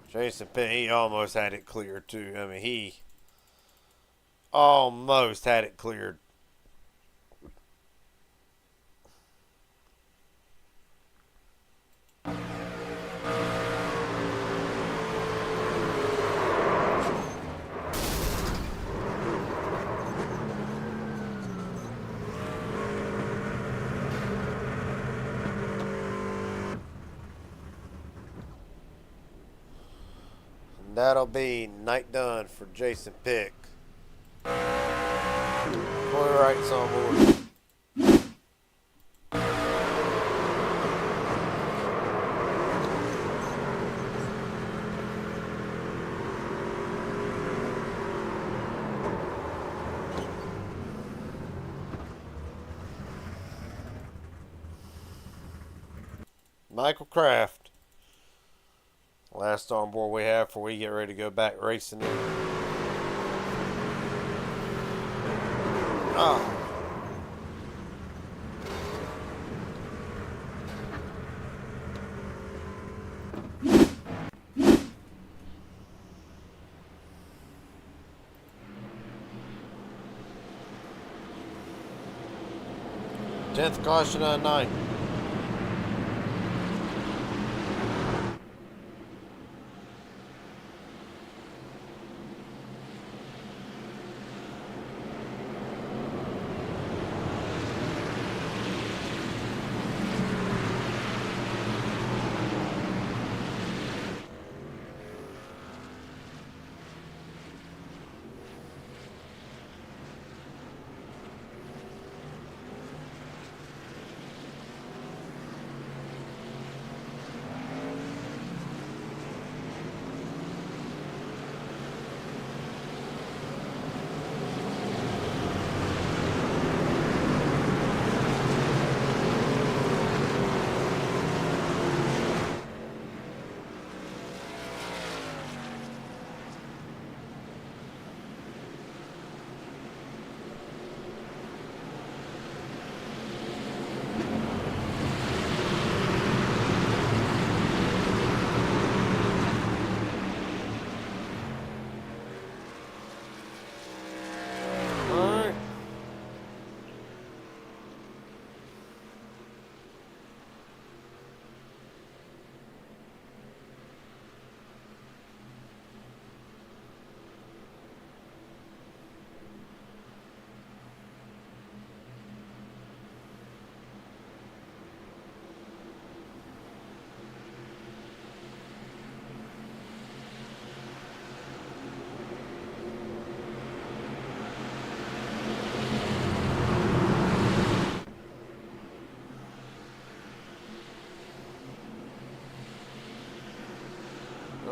Jason Pick, he almost had it cleared too. I mean, he almost had it cleared. That'll be night done for Jason Pick. Corey Wright's on board. Michael Kraft. Last on board we have before we get ready to go back racing. Oh. 10th caution on 9.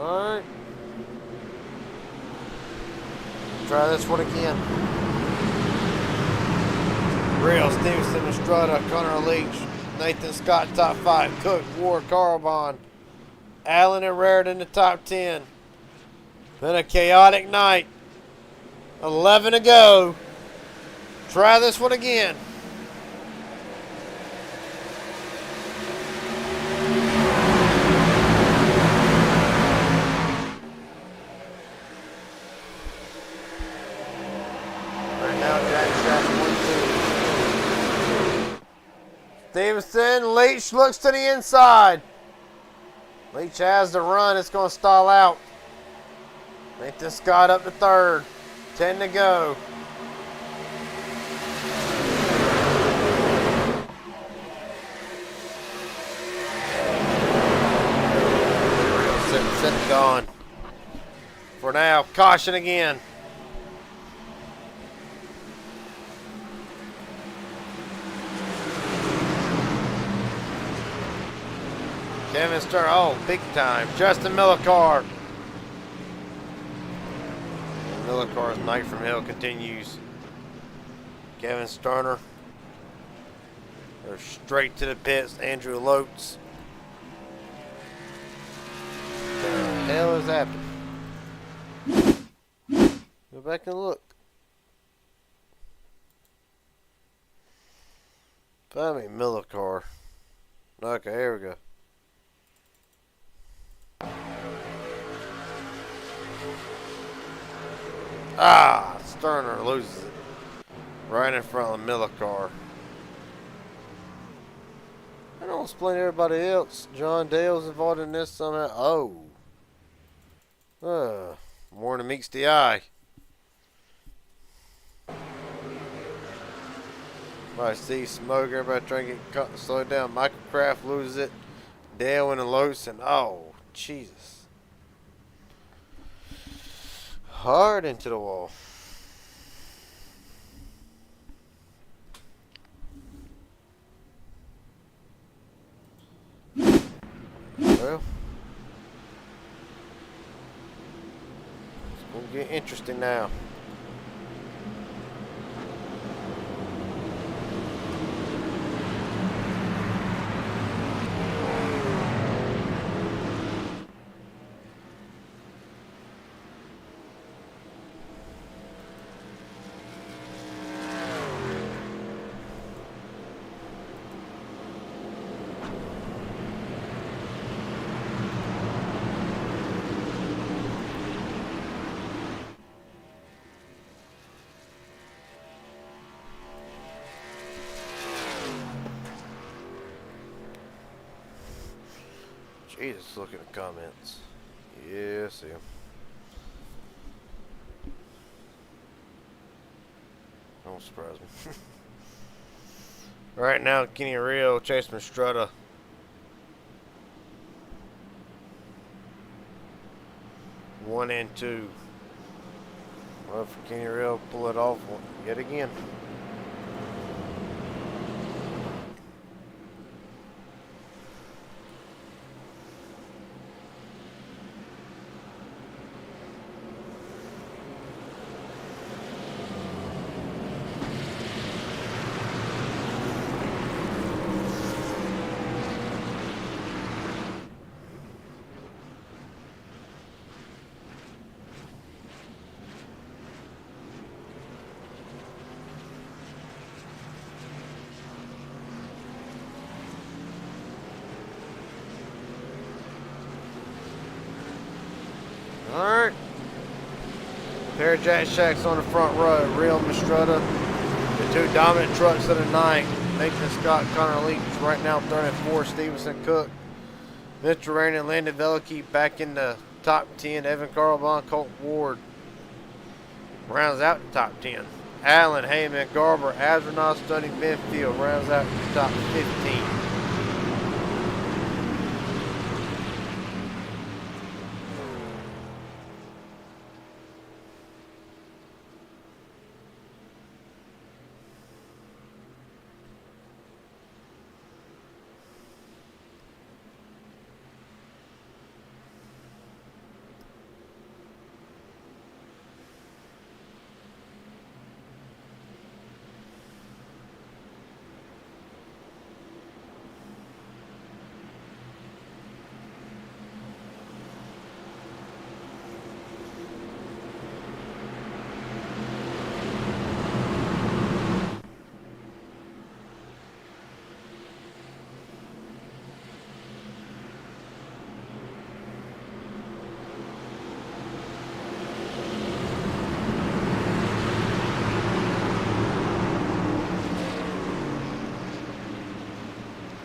Alright. Try this one again. Real, Stevenson, Estrada, Connor Leach, Nathan Scott, top 5. Cook, Ward, Carlbon, Allen and Raritan in the top 10. Been a chaotic night. 11 to go. Try this one again. Stevenson, Leach looks to the inside. Leach has the run. It's going to stall out. Nathan Scott up to 3rd. 10 to go. Sit gone. For now, caution again. Kevin Sterner, oh, big time. Justin Millicar. Millicar's night from hell continues. Kevin Sterner. They're straight to the pits. Andrew Lotes. What the hell is happening? Go back and look. Find me Millicar. Okay, here we go. Ah, Sterner loses it. Right in front of Millicar. I don't explain to everybody else. John Dale's involved in this somehow. Oh. More than meets the eye. Right, Steve Smoke, everybody trying to get slowed down. Michael Kraft loses it. Dale and Los, and oh, Jesus. Hard into the wall. Well, it's going to get interesting now. Jesus, look at the comments. Yes, yeah. Don't surprise me. Right now, Kenny Real chasing Strutta. One and two. Well, for Kenny Real, pull it off yet again. Alright. Pair of Jack Shacks on the front row. Real and Strutta. The two dominant trucks of the night. Nathan Scott, Connor Leach right now third and four. Stevenson Cook. Mr. Rain and Landon Veliky back in the top 10. Evan Carlbon, Colt Ward rounds out the top 10. Allen, Heyman, Garber, Astronaut, Stunning, Benfield rounds out the top 15.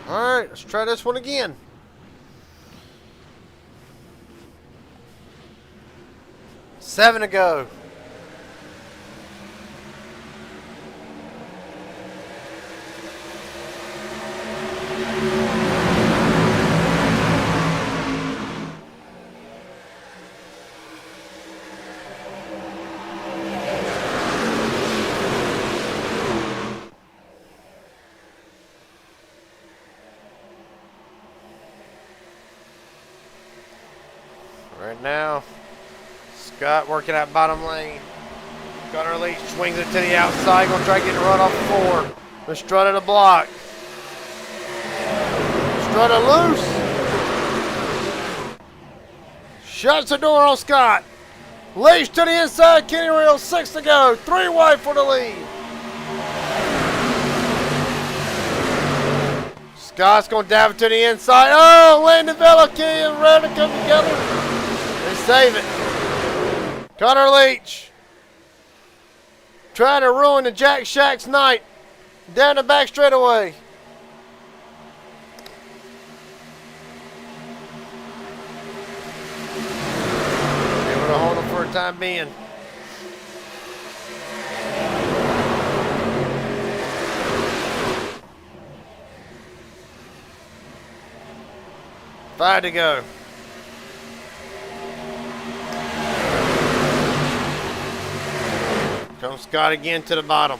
Alright, let's try this one again. Seven to go. Right now, Scott working that bottom lane. Gunner Leach swings it to the outside. Gonna try to get a run off the four. The Strutta to block. Strutta loose. Shuts the door on Scott. Leach to the inside. Kenny Real, 6 to go. 3 wide for the lead. Scott's gonna dive it to the inside. Oh, Landon Veliky and Redden come together. They save it. Connor Leach trying to ruin the Jack Shack's night. Down the back straightaway. Able to hold him for a time being. Five to go. Comes Scott again to the bottom.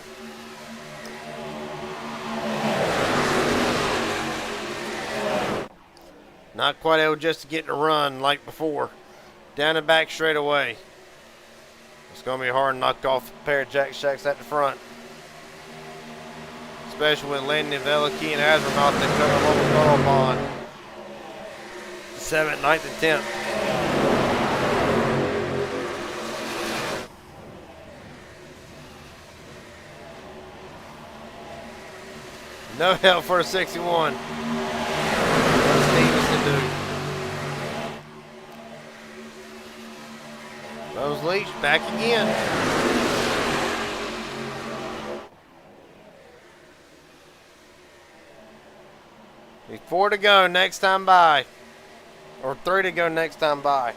Not quite able just to get the run like before. Down the back straight away. It's going to be hard to knock off a pair of Jack Shacks at the front. Especially with Landon Veliky and Astronaut that come along with Carl Bond. 7th, 9th, and 10th. No help for a 61. What Stevenson do? Rose Leach back again. There's 4 to go next time by. Or 3 to go next time by.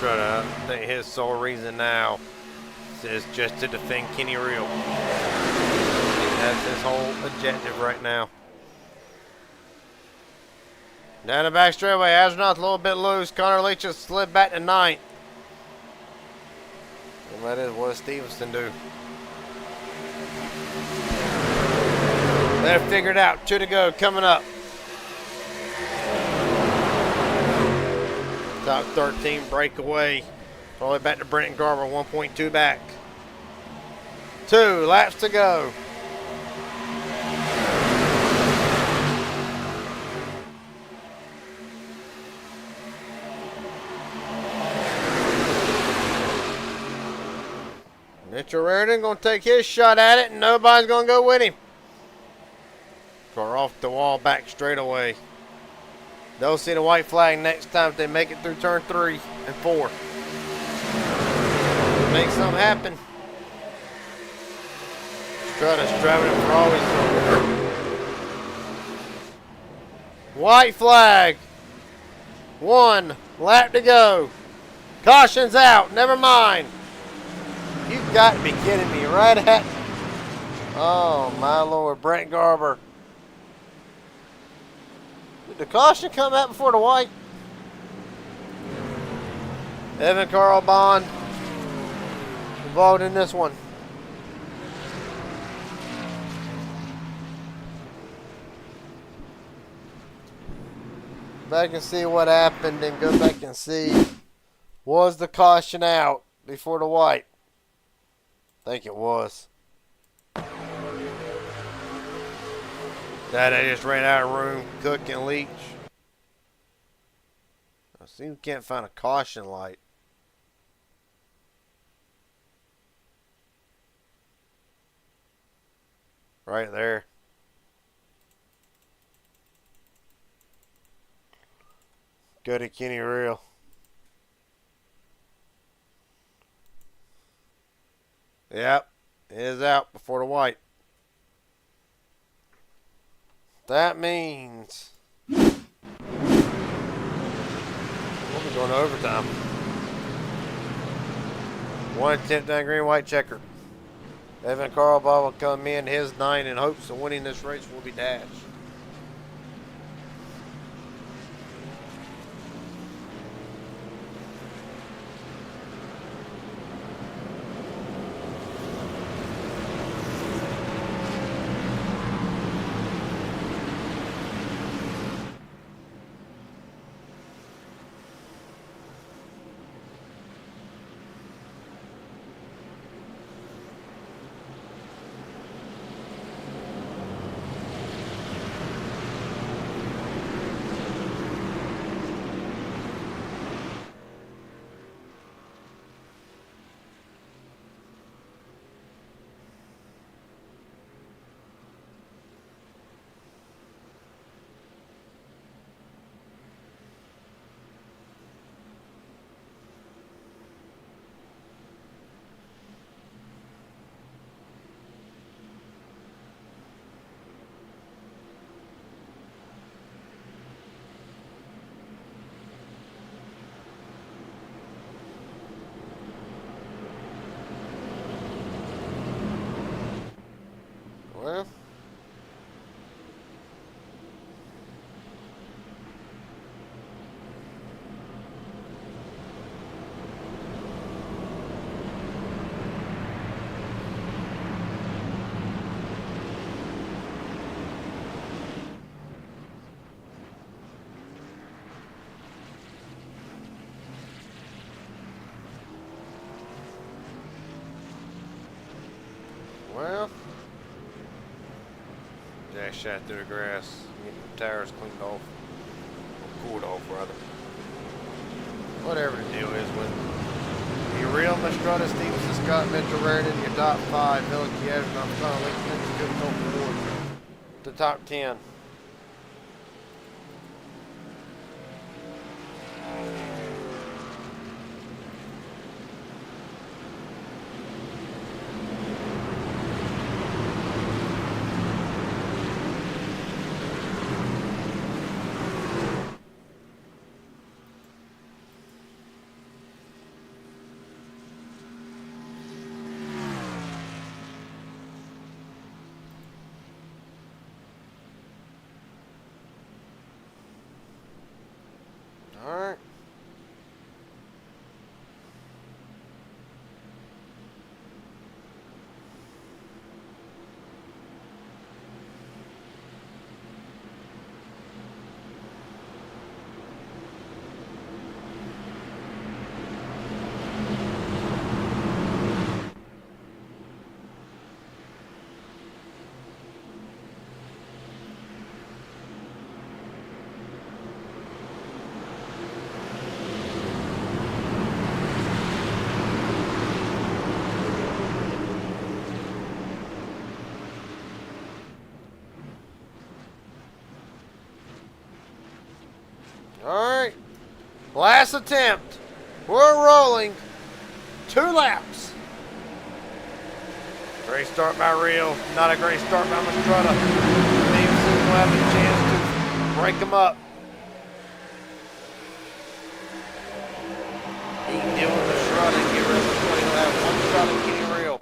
I think his sole reason now is just to defend Kenny Real. That's his whole objective right now. Down the back straightaway, Astronaut's a little bit loose. Connor Leach has slid back to 9th. And that is what Stevenson do. They're figured out. 2 to go coming up. Top 13 breakaway. All the way back to Brenton Garber, 1.2 back. 2 laps to go. Mitchell Reardon going to take his shot at it, and nobody's going to go with him. Car off the wall, back straight away. They'll see the white flag next time if they make it through turn 3 and 4. Make something happen. Strutter's driving it for always. White flag. 1 lap to go. Caution's out. Never mind. You've got to be kidding me. Right at. Oh, my Lord. Brent Garber. Did the caution come out before the white? Evan Carl Bond involved in this one. Back and see what happened and go back and see. Was the caution out before the white? I think it was. That I just ran out of room. Cook and Leach. I see we can't find a caution light. Right there. Go to Kenny Real. Yep. It is out before the white. That means we'll be going to overtime. 1 attempt down green, white checker. Evan Carlbaugh will come in his 9 in hopes of winning this race will be dashed. Well, Jack shot through the grass, getting the tires cleaned off, or cooled off rather. Whatever the deal is with it. He Real, Mastrada, Stevenson, Scott, Mitchell, Raritan, your top 5. Veliky, Evans, I'm trying to link this good forward. The top 10. Alright. Alright. Last attempt. We're rolling. 2 laps. Great start by Real. Not a great start by Mastrada. Stevenson will have a chance to break them up. He can deal with Mastrada and get rid of Mastrada. He'll have one shot at getting Real.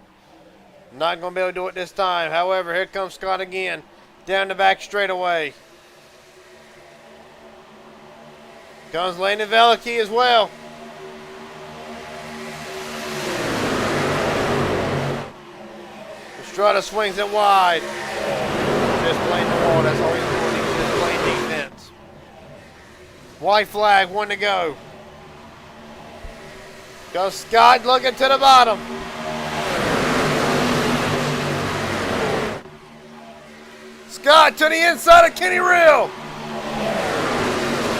Not going to be able to do it this time. However, here comes Scott again. Down the back straightaway. Comes Landon Veliky as well. Mastrada swings it wide. Just playing the wall. That's all he's doing. He's just playing defense. White flag, 1 to go. Goes Scott looking to the bottom. Scott to the inside of Kenny Real.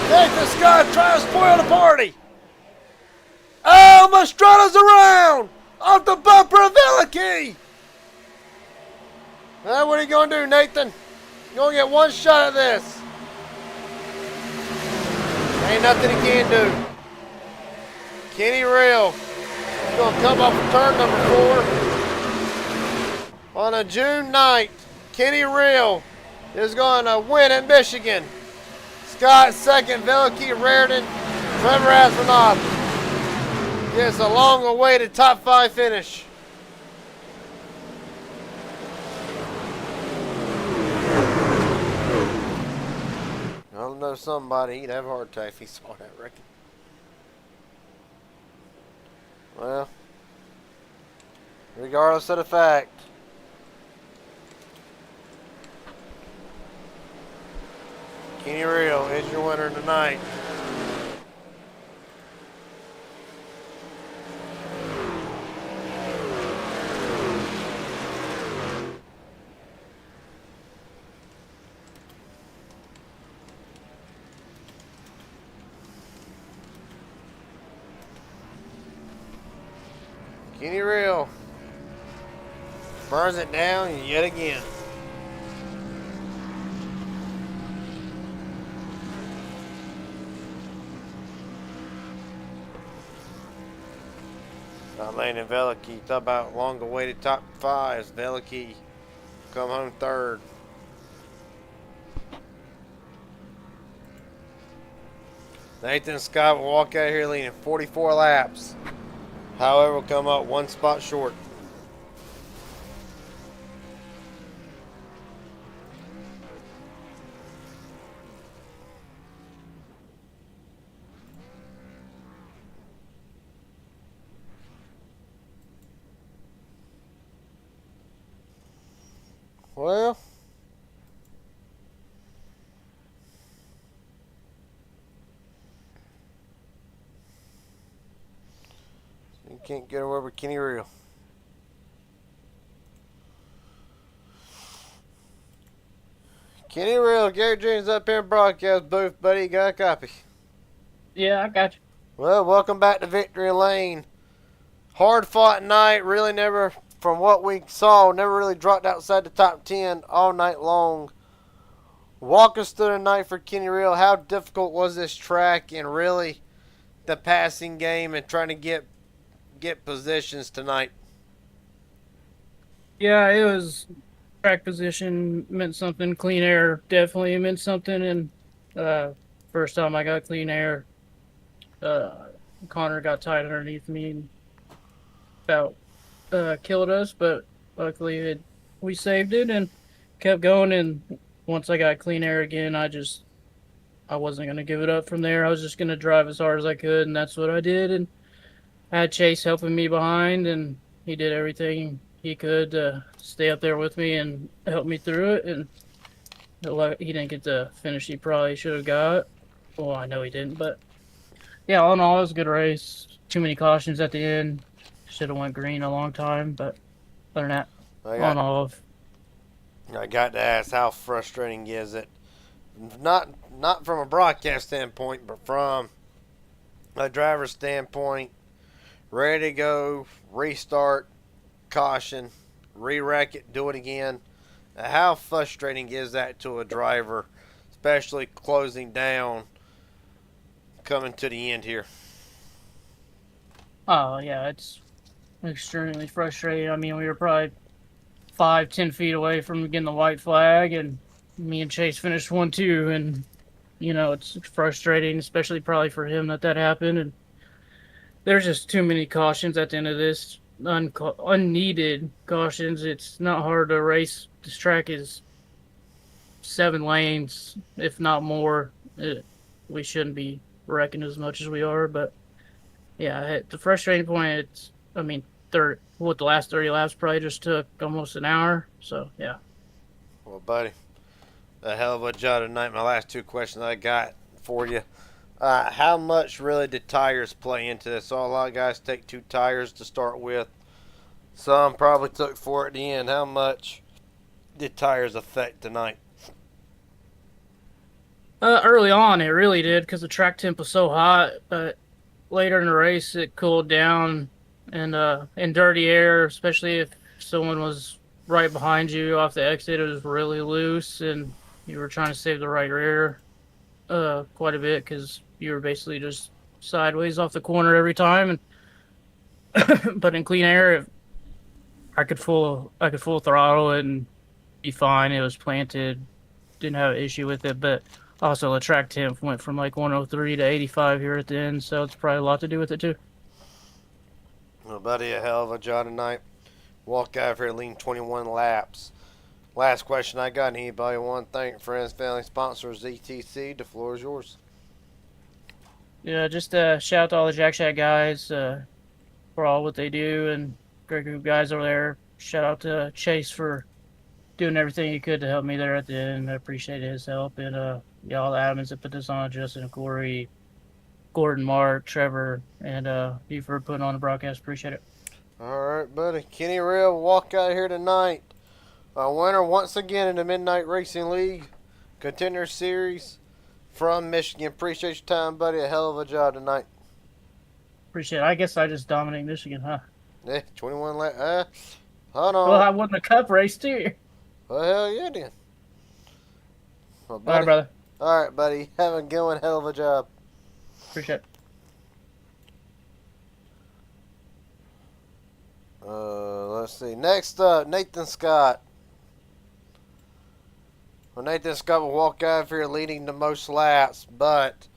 Nathan Scott trying to spoil the party. Oh, Mastrada's around. Off the bumper of Veliky. Now what are you going to do, Nathan? You're going to get one shot at this. Ain't nothing he can do. Kenny Real is going to come off of turn number 4. On a June 9th, Kenny Real is going to win at Michigan. Scott second, Veliky, Raritan, Trevor Asmanoff gets a long-awaited top 5 finish. I don't know, somebody, he'd have a heart attack if he saw that record. Well, regardless of the fact, Kenny Real is your winner tonight. Kenny Real burns it down yet again. Landon Veliky, talk about long-awaited top 5s. Veliky come home 3rd. Nathan Scott will walk out here leading 44 laps. However, will come up 1 spot short. Well, you can't get away with Kenny Real. Kenny Real, Gary James up here in broadcast booth, buddy. You got a copy? Yeah, I got you. Well, welcome back to Victory Lane. Hard fought night. Really never, from what we saw, never really dropped outside the top 10 all night long. Walk us through the night for Kenny Real. How difficult was this track and really the passing game and trying to get positions tonight? Yeah, it was track position meant something. Clean air definitely meant something. And uh, first time I got clean air, uh, Connor got tied underneath me and about killed us. But luckily, we saved it and kept going. And once I got clean air again, I wasn't gonna give it up from there. I was just gonna drive as hard as I could, and that's what I did. And I had Chase helping me behind, and he did everything he could to stay up there with me and help me through it. And he didn't get the finish he probably should have got. Well, I know he didn't, but yeah, all in all, it was a good race. Too many cautions at the end. Should have went green a long time, but other than that, I all in got all, I got to ask, how frustrating is it? Not from a broadcast standpoint, but from a driver's standpoint. Ready to go, restart, caution, re-rack it, do it again. How frustrating is that to a driver, especially closing down, coming to the end here? oh yeah, it's extremely frustrating. I mean, we were probably 5, 10 feet away from getting the white flag, and me and Chase finished 1-2, and it's frustrating, especially probably for him that happened. And there's just too many cautions at the end of this, unneeded cautions. It's not hard to race. This track is 7 lanes, if not more. We shouldn't be wrecking as much as we are, but yeah, the frustrating point. I mean, the last 30 laps probably just took almost an hour. So yeah. Well, buddy, a hell of a job tonight. My last two questions I got for you. How much really did tires play into this? So a lot of guys take two tires to start with. Some probably took four at the end. How much did tires affect tonight? Early on, it really did because the track temp was so hot. But later in the race, it cooled down, and in dirty air, especially if someone was right behind you off the exit, it was really loose, and you were trying to save the right rear quite a bit because you were basically just sideways off the corner every time. And but in clean air, I could full throttle it and be fine. It was planted, didn't have an issue with it, but also the track temp went from like 103 to 85 here at the end, so it's probably a lot to do with it too. Well, buddy, a hell of a job tonight. Walk out of here lean 21 laps. Last question I got. Anybody want to thank friends, family, sponsors, etc.? The floor is yours. Yeah, just shout out to all the Jack Shack guys for all what they do, and great group of guys over there. Shout out to Chase for doing everything he could to help me there at the end. I appreciate his help, and yeah, all the admins that put this on, Justin, Corey, Gordon, Mark, Trevor, and you for putting on the broadcast. Appreciate it. All right, buddy. Kenny Rail walk out of here tonight. A winner once again in the Midnight Racing League Contender Series from Michigan. Appreciate your time, buddy. A hell of a job tonight. Appreciate it. I guess I just dominate Michigan, huh? Yeah, 21 laps. Hold Well, on. I won the cup race too. Well, hell yeah, then. Well, All right, buddy. brother. All right, buddy. Have a good one. Hell of a job. Appreciate it. Let's see. Next up, Nathan Scott. Well, Nathan Scott will walk out of here leading the most laps, but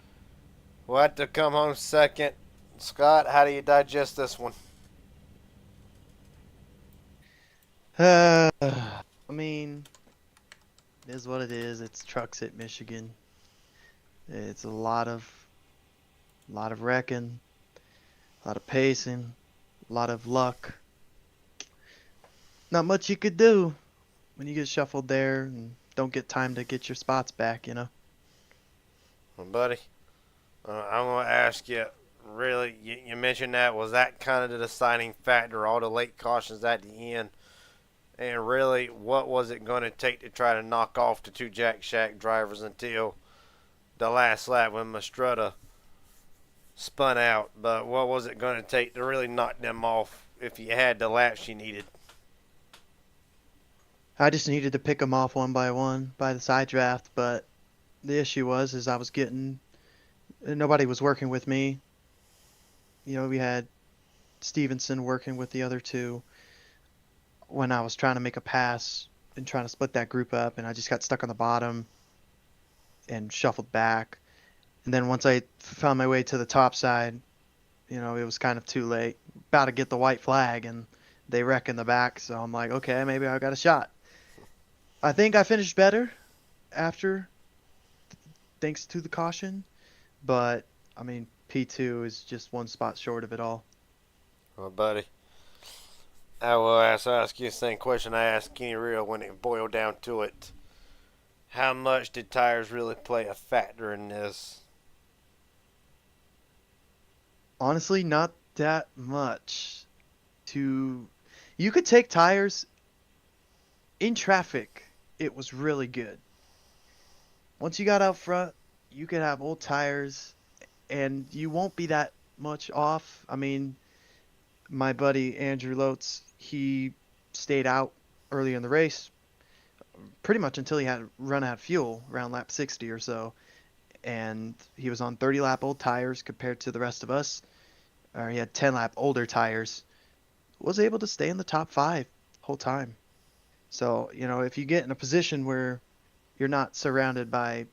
we'll have to come home second. Scott, how do you digest this one? I mean, it is what it is. It's trucks at Michigan. It's a lot of wrecking, a lot of pacing, a lot of luck. Not much you could do when you get shuffled there and don't get time to get your spots back, you know? Well, buddy, I'm going to ask you, really, you mentioned that. Was that kind of the deciding factor, all the late cautions at the end? And really, what was it going to take to try to knock off the two Jack Shack drivers until the last lap when Mastretta spun out. But what was it going to take to really knock them off if you had the laps you needed? I just needed to pick them off one by one by the side draft, but the issue was is I was getting nobody was working with me. We had Stevenson working with the other two when I was trying to make a pass and trying to split that group up, and I just got stuck on the bottom and shuffled back. And then once I found my way to the top side, it was kind of too late. About to get the white flag, and they wreck in the back. So I'm like, okay, maybe I got a shot. I think I finished better after, thanks to the caution. But, I mean, P2 is just one spot short of it all. Well, buddy, I will ask you the same question I asked Kenny Real when it boiled down to it. How much did tires really play a factor in this? Honestly, not that much. You could take tires in traffic. It was really good. Once you got out front, you could have old tires, and you won't be that much off. I mean, my buddy Andrew Lotes, he stayed out early in the race, pretty much until he had run out of fuel around lap 60 or so, and he was on 30 lap old tires compared to the rest of us. Or he had 10 lap older tires. Was able to stay in the top 5 the whole time. So, if you get in a position where you're not surrounded by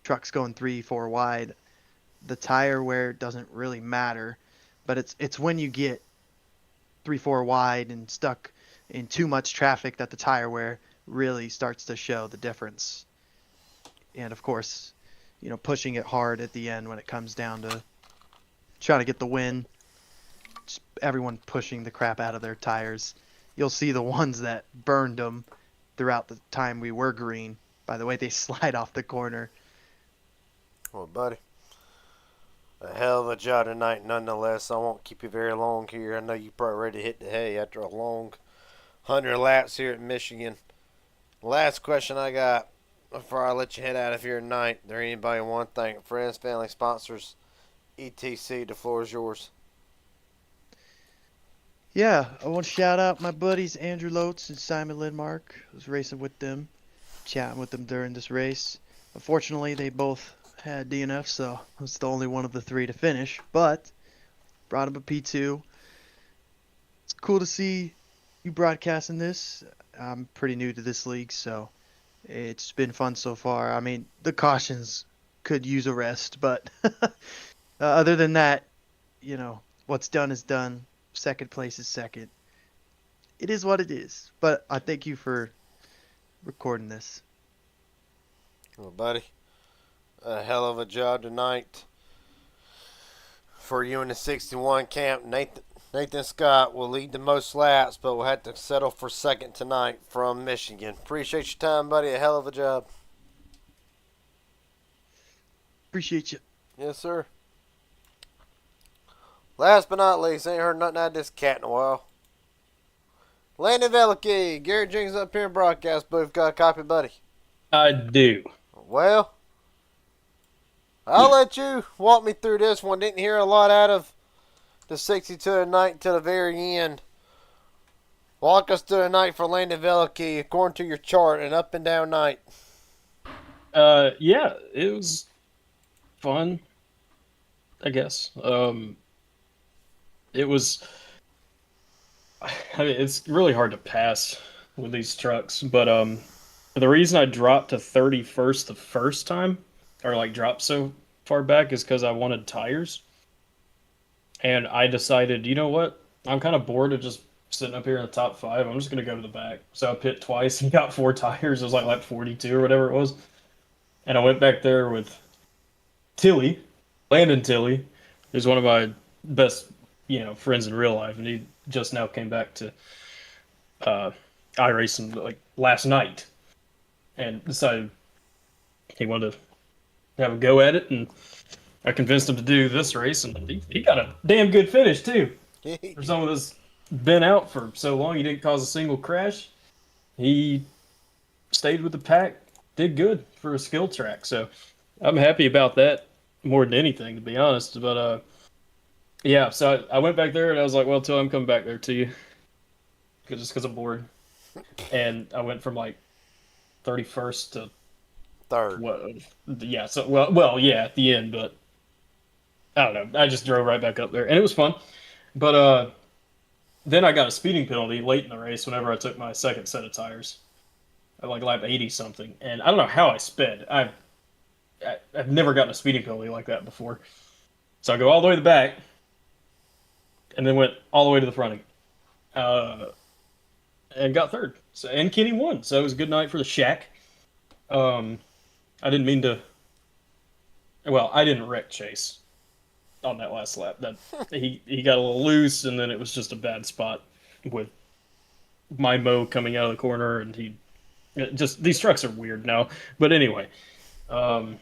trucks going 3-4 wide, the tire wear doesn't really matter. But it's when you get 3-4 wide and stuck in too much traffic that the tire wear really starts to show the difference. And of course, pushing it hard at the end when it comes down to trying to get the win. Just everyone pushing the crap out of their tires. You'll see the ones that burned them throughout the time we were green by the way they slide off the corner. Well, buddy, a hell of a job tonight nonetheless. I won't keep you very long here. I know you're probably ready to hit the hay after a long 100 laps here at Michigan. Last question I got before I let you head out of here tonight. There anybody want to thank? Friends, family, sponsors, etc. The floor is yours. Yeah, I want to shout out my buddies Andrew Lotes and Simon Lidmark. I was racing with them, chatting with them during this race. Unfortunately, they both had DNF, so I was the only one of the 3 to finish, but brought up a P2. It's cool to see you broadcasting this. I'm pretty new to this league, so it's been fun so far. I mean, the cautions could use a rest, but other than that, what's done is done. Second place is second. It is what it is. But I thank you for recording this. Well, buddy, a hell of a job tonight for you in the 61 camp. Nathan Scott will lead the most laps, but will have to settle for second tonight from Michigan. Appreciate your time, buddy. A hell of a job. Appreciate you. Yes, sir. Last but not least, ain't heard nothing out of this cat in a while. Landon Velicky, Garrett Jenkins up here in broadcast booth. Got a copy, buddy? I do. Well, I'll let you walk me through this one. Didn't hear a lot out of the 62 tonight until the very end. Walk us through the night for Landon Velicky according to your chart, an up and down night. Yeah, it was fun, I guess. It was, I mean, it's really hard to pass with these trucks, but the reason I dropped to 31st the first time, or like dropped so far back, is because I wanted tires. And I decided, you know what? I'm kind of bored of just sitting up here in the top 5. I'm just going to go to the back. So I pit twice and got 4 tires. It was like 42 or whatever it was. And I went back there with Tilly, Landon Tilly, who's one of my best, friends in real life. And he just now came back to iRacing like last night and decided he wanted to have a go at it. And I convinced him to do this race, and he got a damn good finish, too. For someone that's been out for so long, he didn't cause a single crash. He stayed with the pack, did good for a skill track. So I'm happy about that more than anything, to be honest. But Yeah, so I went back there and I was like, well, till I'm coming back there to you, just because I'm bored. And I went from like 31st to Third. what? Yeah, so yeah, at the end, but I don't know. I just drove right back up there, and it was fun. But then I got a speeding penalty late in the race whenever I took my second set of tires, at like lap 80 something, and I don't know how I sped. I've never gotten a speeding penalty like that before. So I go all the way to the back, and then went all the way to the front again. And got third. So and Kenny won. So it was a good night for the Shack. Um, I didn't mean to. Well, I didn't wreck Chase on that last lap. That he got a little loose, and then it was just a bad spot with my Mo coming out of the corner, and just these trucks are weird now. But anyway, um,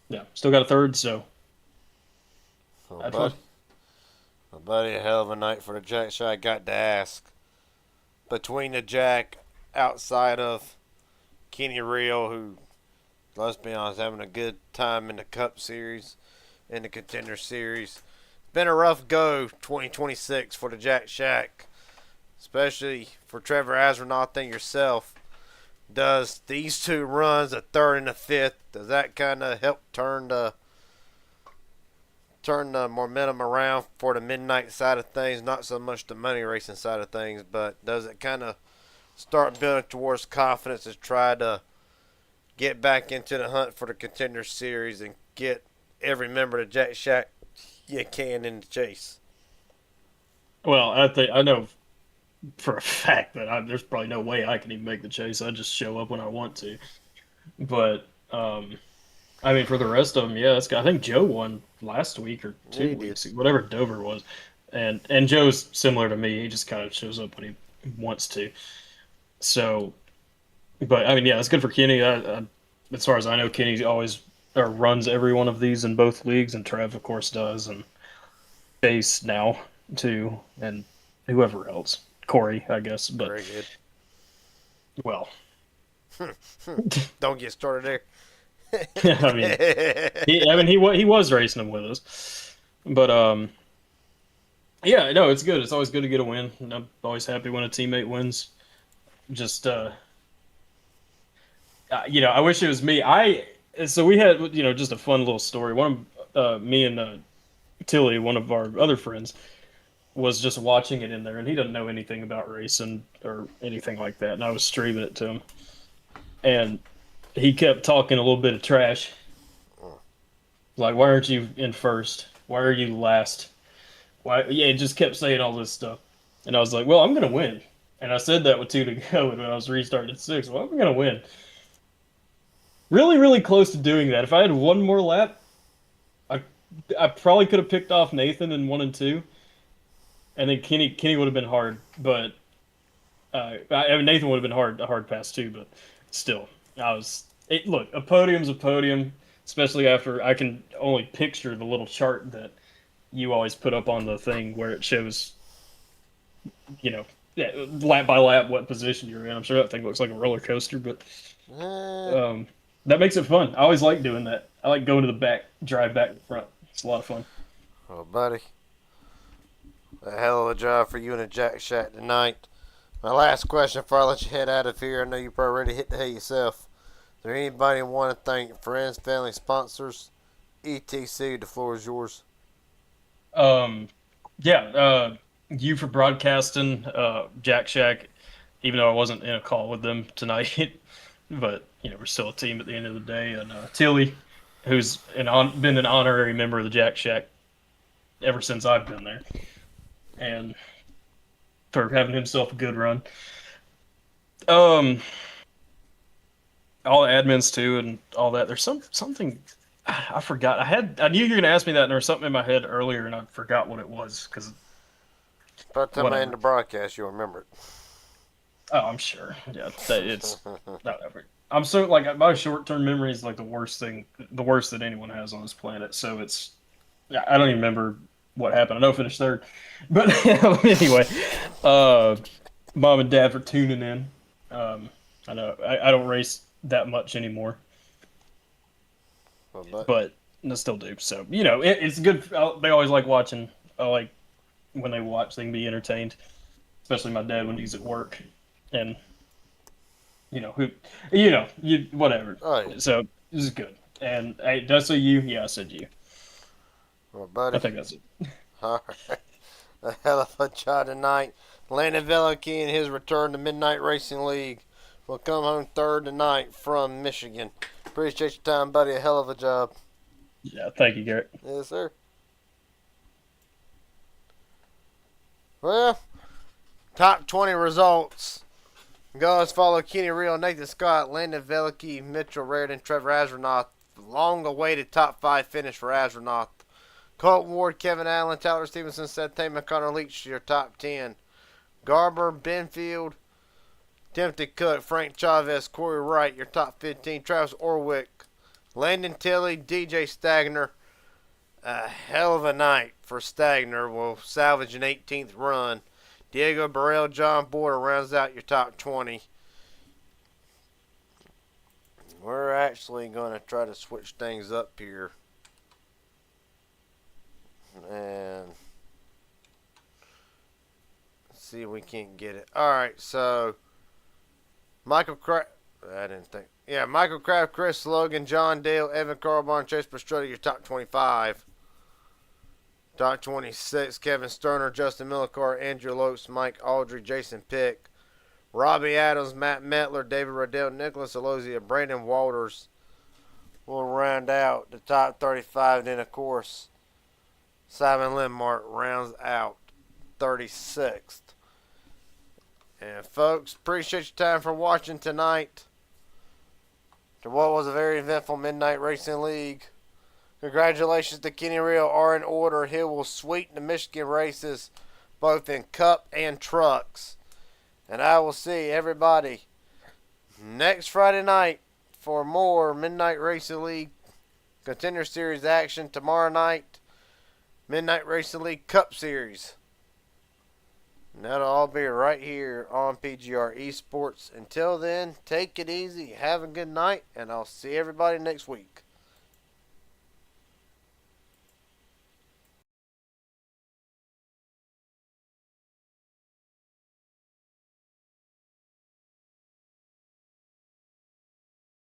yeah, still got a third, so Oh, had fun. buddy, a hell of a night for the Jack Shack. I got to ask. Between the Jack outside of Kenny Real, who, let's be honest, having a good time in the Cup Series, in the Contender Series. Been a rough go 2026 for the Jack Shack, especially for Trevor Azronaut and yourself. Does these two runs, a third and a fifth, does that kind of help turn the momentum around for the midnight side of things? Not so much the money racing side of things, but does it kind of start building towards confidence to try to get back into the hunt for the Contender Series and get every member of the Jack Shack you can in the chase? Well, I know for a fact that there's probably no way I can even make the chase. I just show up when I want to. But I mean, for the rest of them, yeah, I think Joe won last week or Yeah, he 2 weeks, did. whatever Dover was, and Joe's similar to me. He just kind of shows up when he wants to. So, but I mean, yeah, it's good for Kenny. As far as I know, Kenny always or runs every one of these in both leagues, and Trev, of course, does, and Chase now too, and whoever else, Corey, I guess. But Very good. well, Don't get started I mean, there. he was racing them with us, but yeah, no, it's good. It's always good to get a win. And I'm always happy when a teammate wins. Just I wish it was me. So we had just a fun little story. One of me and Tilly, one of our other friends, was just watching it in there, and he doesn't know anything about racing or anything like that. And I was streaming it to him, and he kept talking a little bit of trash. Like, why aren't you in first? Why are you last? Why? Yeah, he just kept saying all this stuff, and I was like, well, I'm gonna win. And I said that with two to go, and when I was restarting at six, well, I'm gonna win. Really, really close to doing that. If I had one more lap, I I probably could have picked off Nathan in one and two, and then Kenny would have been hard, but I mean, Nathan would have been a hard pass too, but still, look, a podium's a podium, especially after I can only picture the little chart that you always put up on the thing where it shows, yeah, lap by lap what position you're in. I'm sure that thing looks like a roller coaster, but Eh, um, that makes it fun. I always like doing that. I like going to the back, drive back to the front. It's a lot of fun. well, buddy, a hell of a job for you and the Jack Shack tonight. My last question before I let you head out of here. I know you probably already hit the hay yourself. Is there anybody you want to thank? Friends, family, sponsors, etc. The floor is yours. Um, yeah, you for broadcasting, Jack Shack, even though I wasn't in a call with them tonight, but we're still a team at the end of the day. And Tilly, who's been an honorary member of the Jack Shack ever since I've been there, and for having himself a good run. Um, all the admins too, and all that. There's something I forgot. I knew you were gonna ask me that, and there was something in my head earlier, and I forgot what it was because By the time I end whatever. the broadcast, you'll remember it. Oh, I'm sure. Yeah, it's whatever. I'm so like my short-term memory is like the worst that anyone has on this planet. So yeah, I don't even remember what happened. I know I finished third, but anyway, uh, mom and dad for tuning in. I know I don't race that much anymore, Well, but and I still do. So it's good. They always like watching. I like when they watch; they can be entertained. Especially my dad when he's at work, and you whatever. Oh, yeah. So this is good. And hey, did I say you? Yeah, I said you. Well, I buddy. think that's it. All right. A hell of a job tonight. Landon Veliky in his return to Midnight Racing League will come home third tonight from Michigan. Appreciate your time, buddy. A hell of a job. Yeah, thank you, Garrett. Yes, sir. Well, top 20 results. Go as follow: Kenny Real, Nathan Scott, Landon Veliky, Mitchell Reardon, Trevor Azranoth. Long-awaited top 5 finish for Azranoth. Colt Ward, Kevin Allen, Tyler Stevenson, Seth Taman, Connor Leach, your top 10. Garber, Benfield, Timothy Cook, Frank Chavez, Corey Wright, your top 15. Travis Orwick, Landon Tilley, DJ Stagner. A hell of a night for Stagner. Will salvage an 18th run. Diego Burrell, John Boyer rounds out your top 20. We're actually going to try to switch things up here. And see if we can't get it. Alright, so Michael Kraft. I didn't think. Yeah, Michael Kraft, Chris Logan, John Dale, Evan Carbon, Chase Pastrana, your top 25. Top 26, Kevin Sterner, Justin Millicar, Andrew Lopes, Mike Audrey, Jason Pick, Robbie Adams, Matt Metler, David Riddell, Nicholas Alozia, Brandon Walters will round out the top 35. And then, of course, Simon Lindmark rounds out 36th. And, folks, appreciate your time for watching tonight to what was a very eventful Midnight Racing League. Congratulations to Kenny Real, are in order. He will sweep the Michigan races, both in Cup and trucks. And I will see everybody next Friday night for more Midnight Racing League Contender Series action. Tomorrow night, Midnight Racing League Cup Series. And that'll all be right here on PGR eSports. Until then, take it easy, have a good night, and I'll see everybody next week.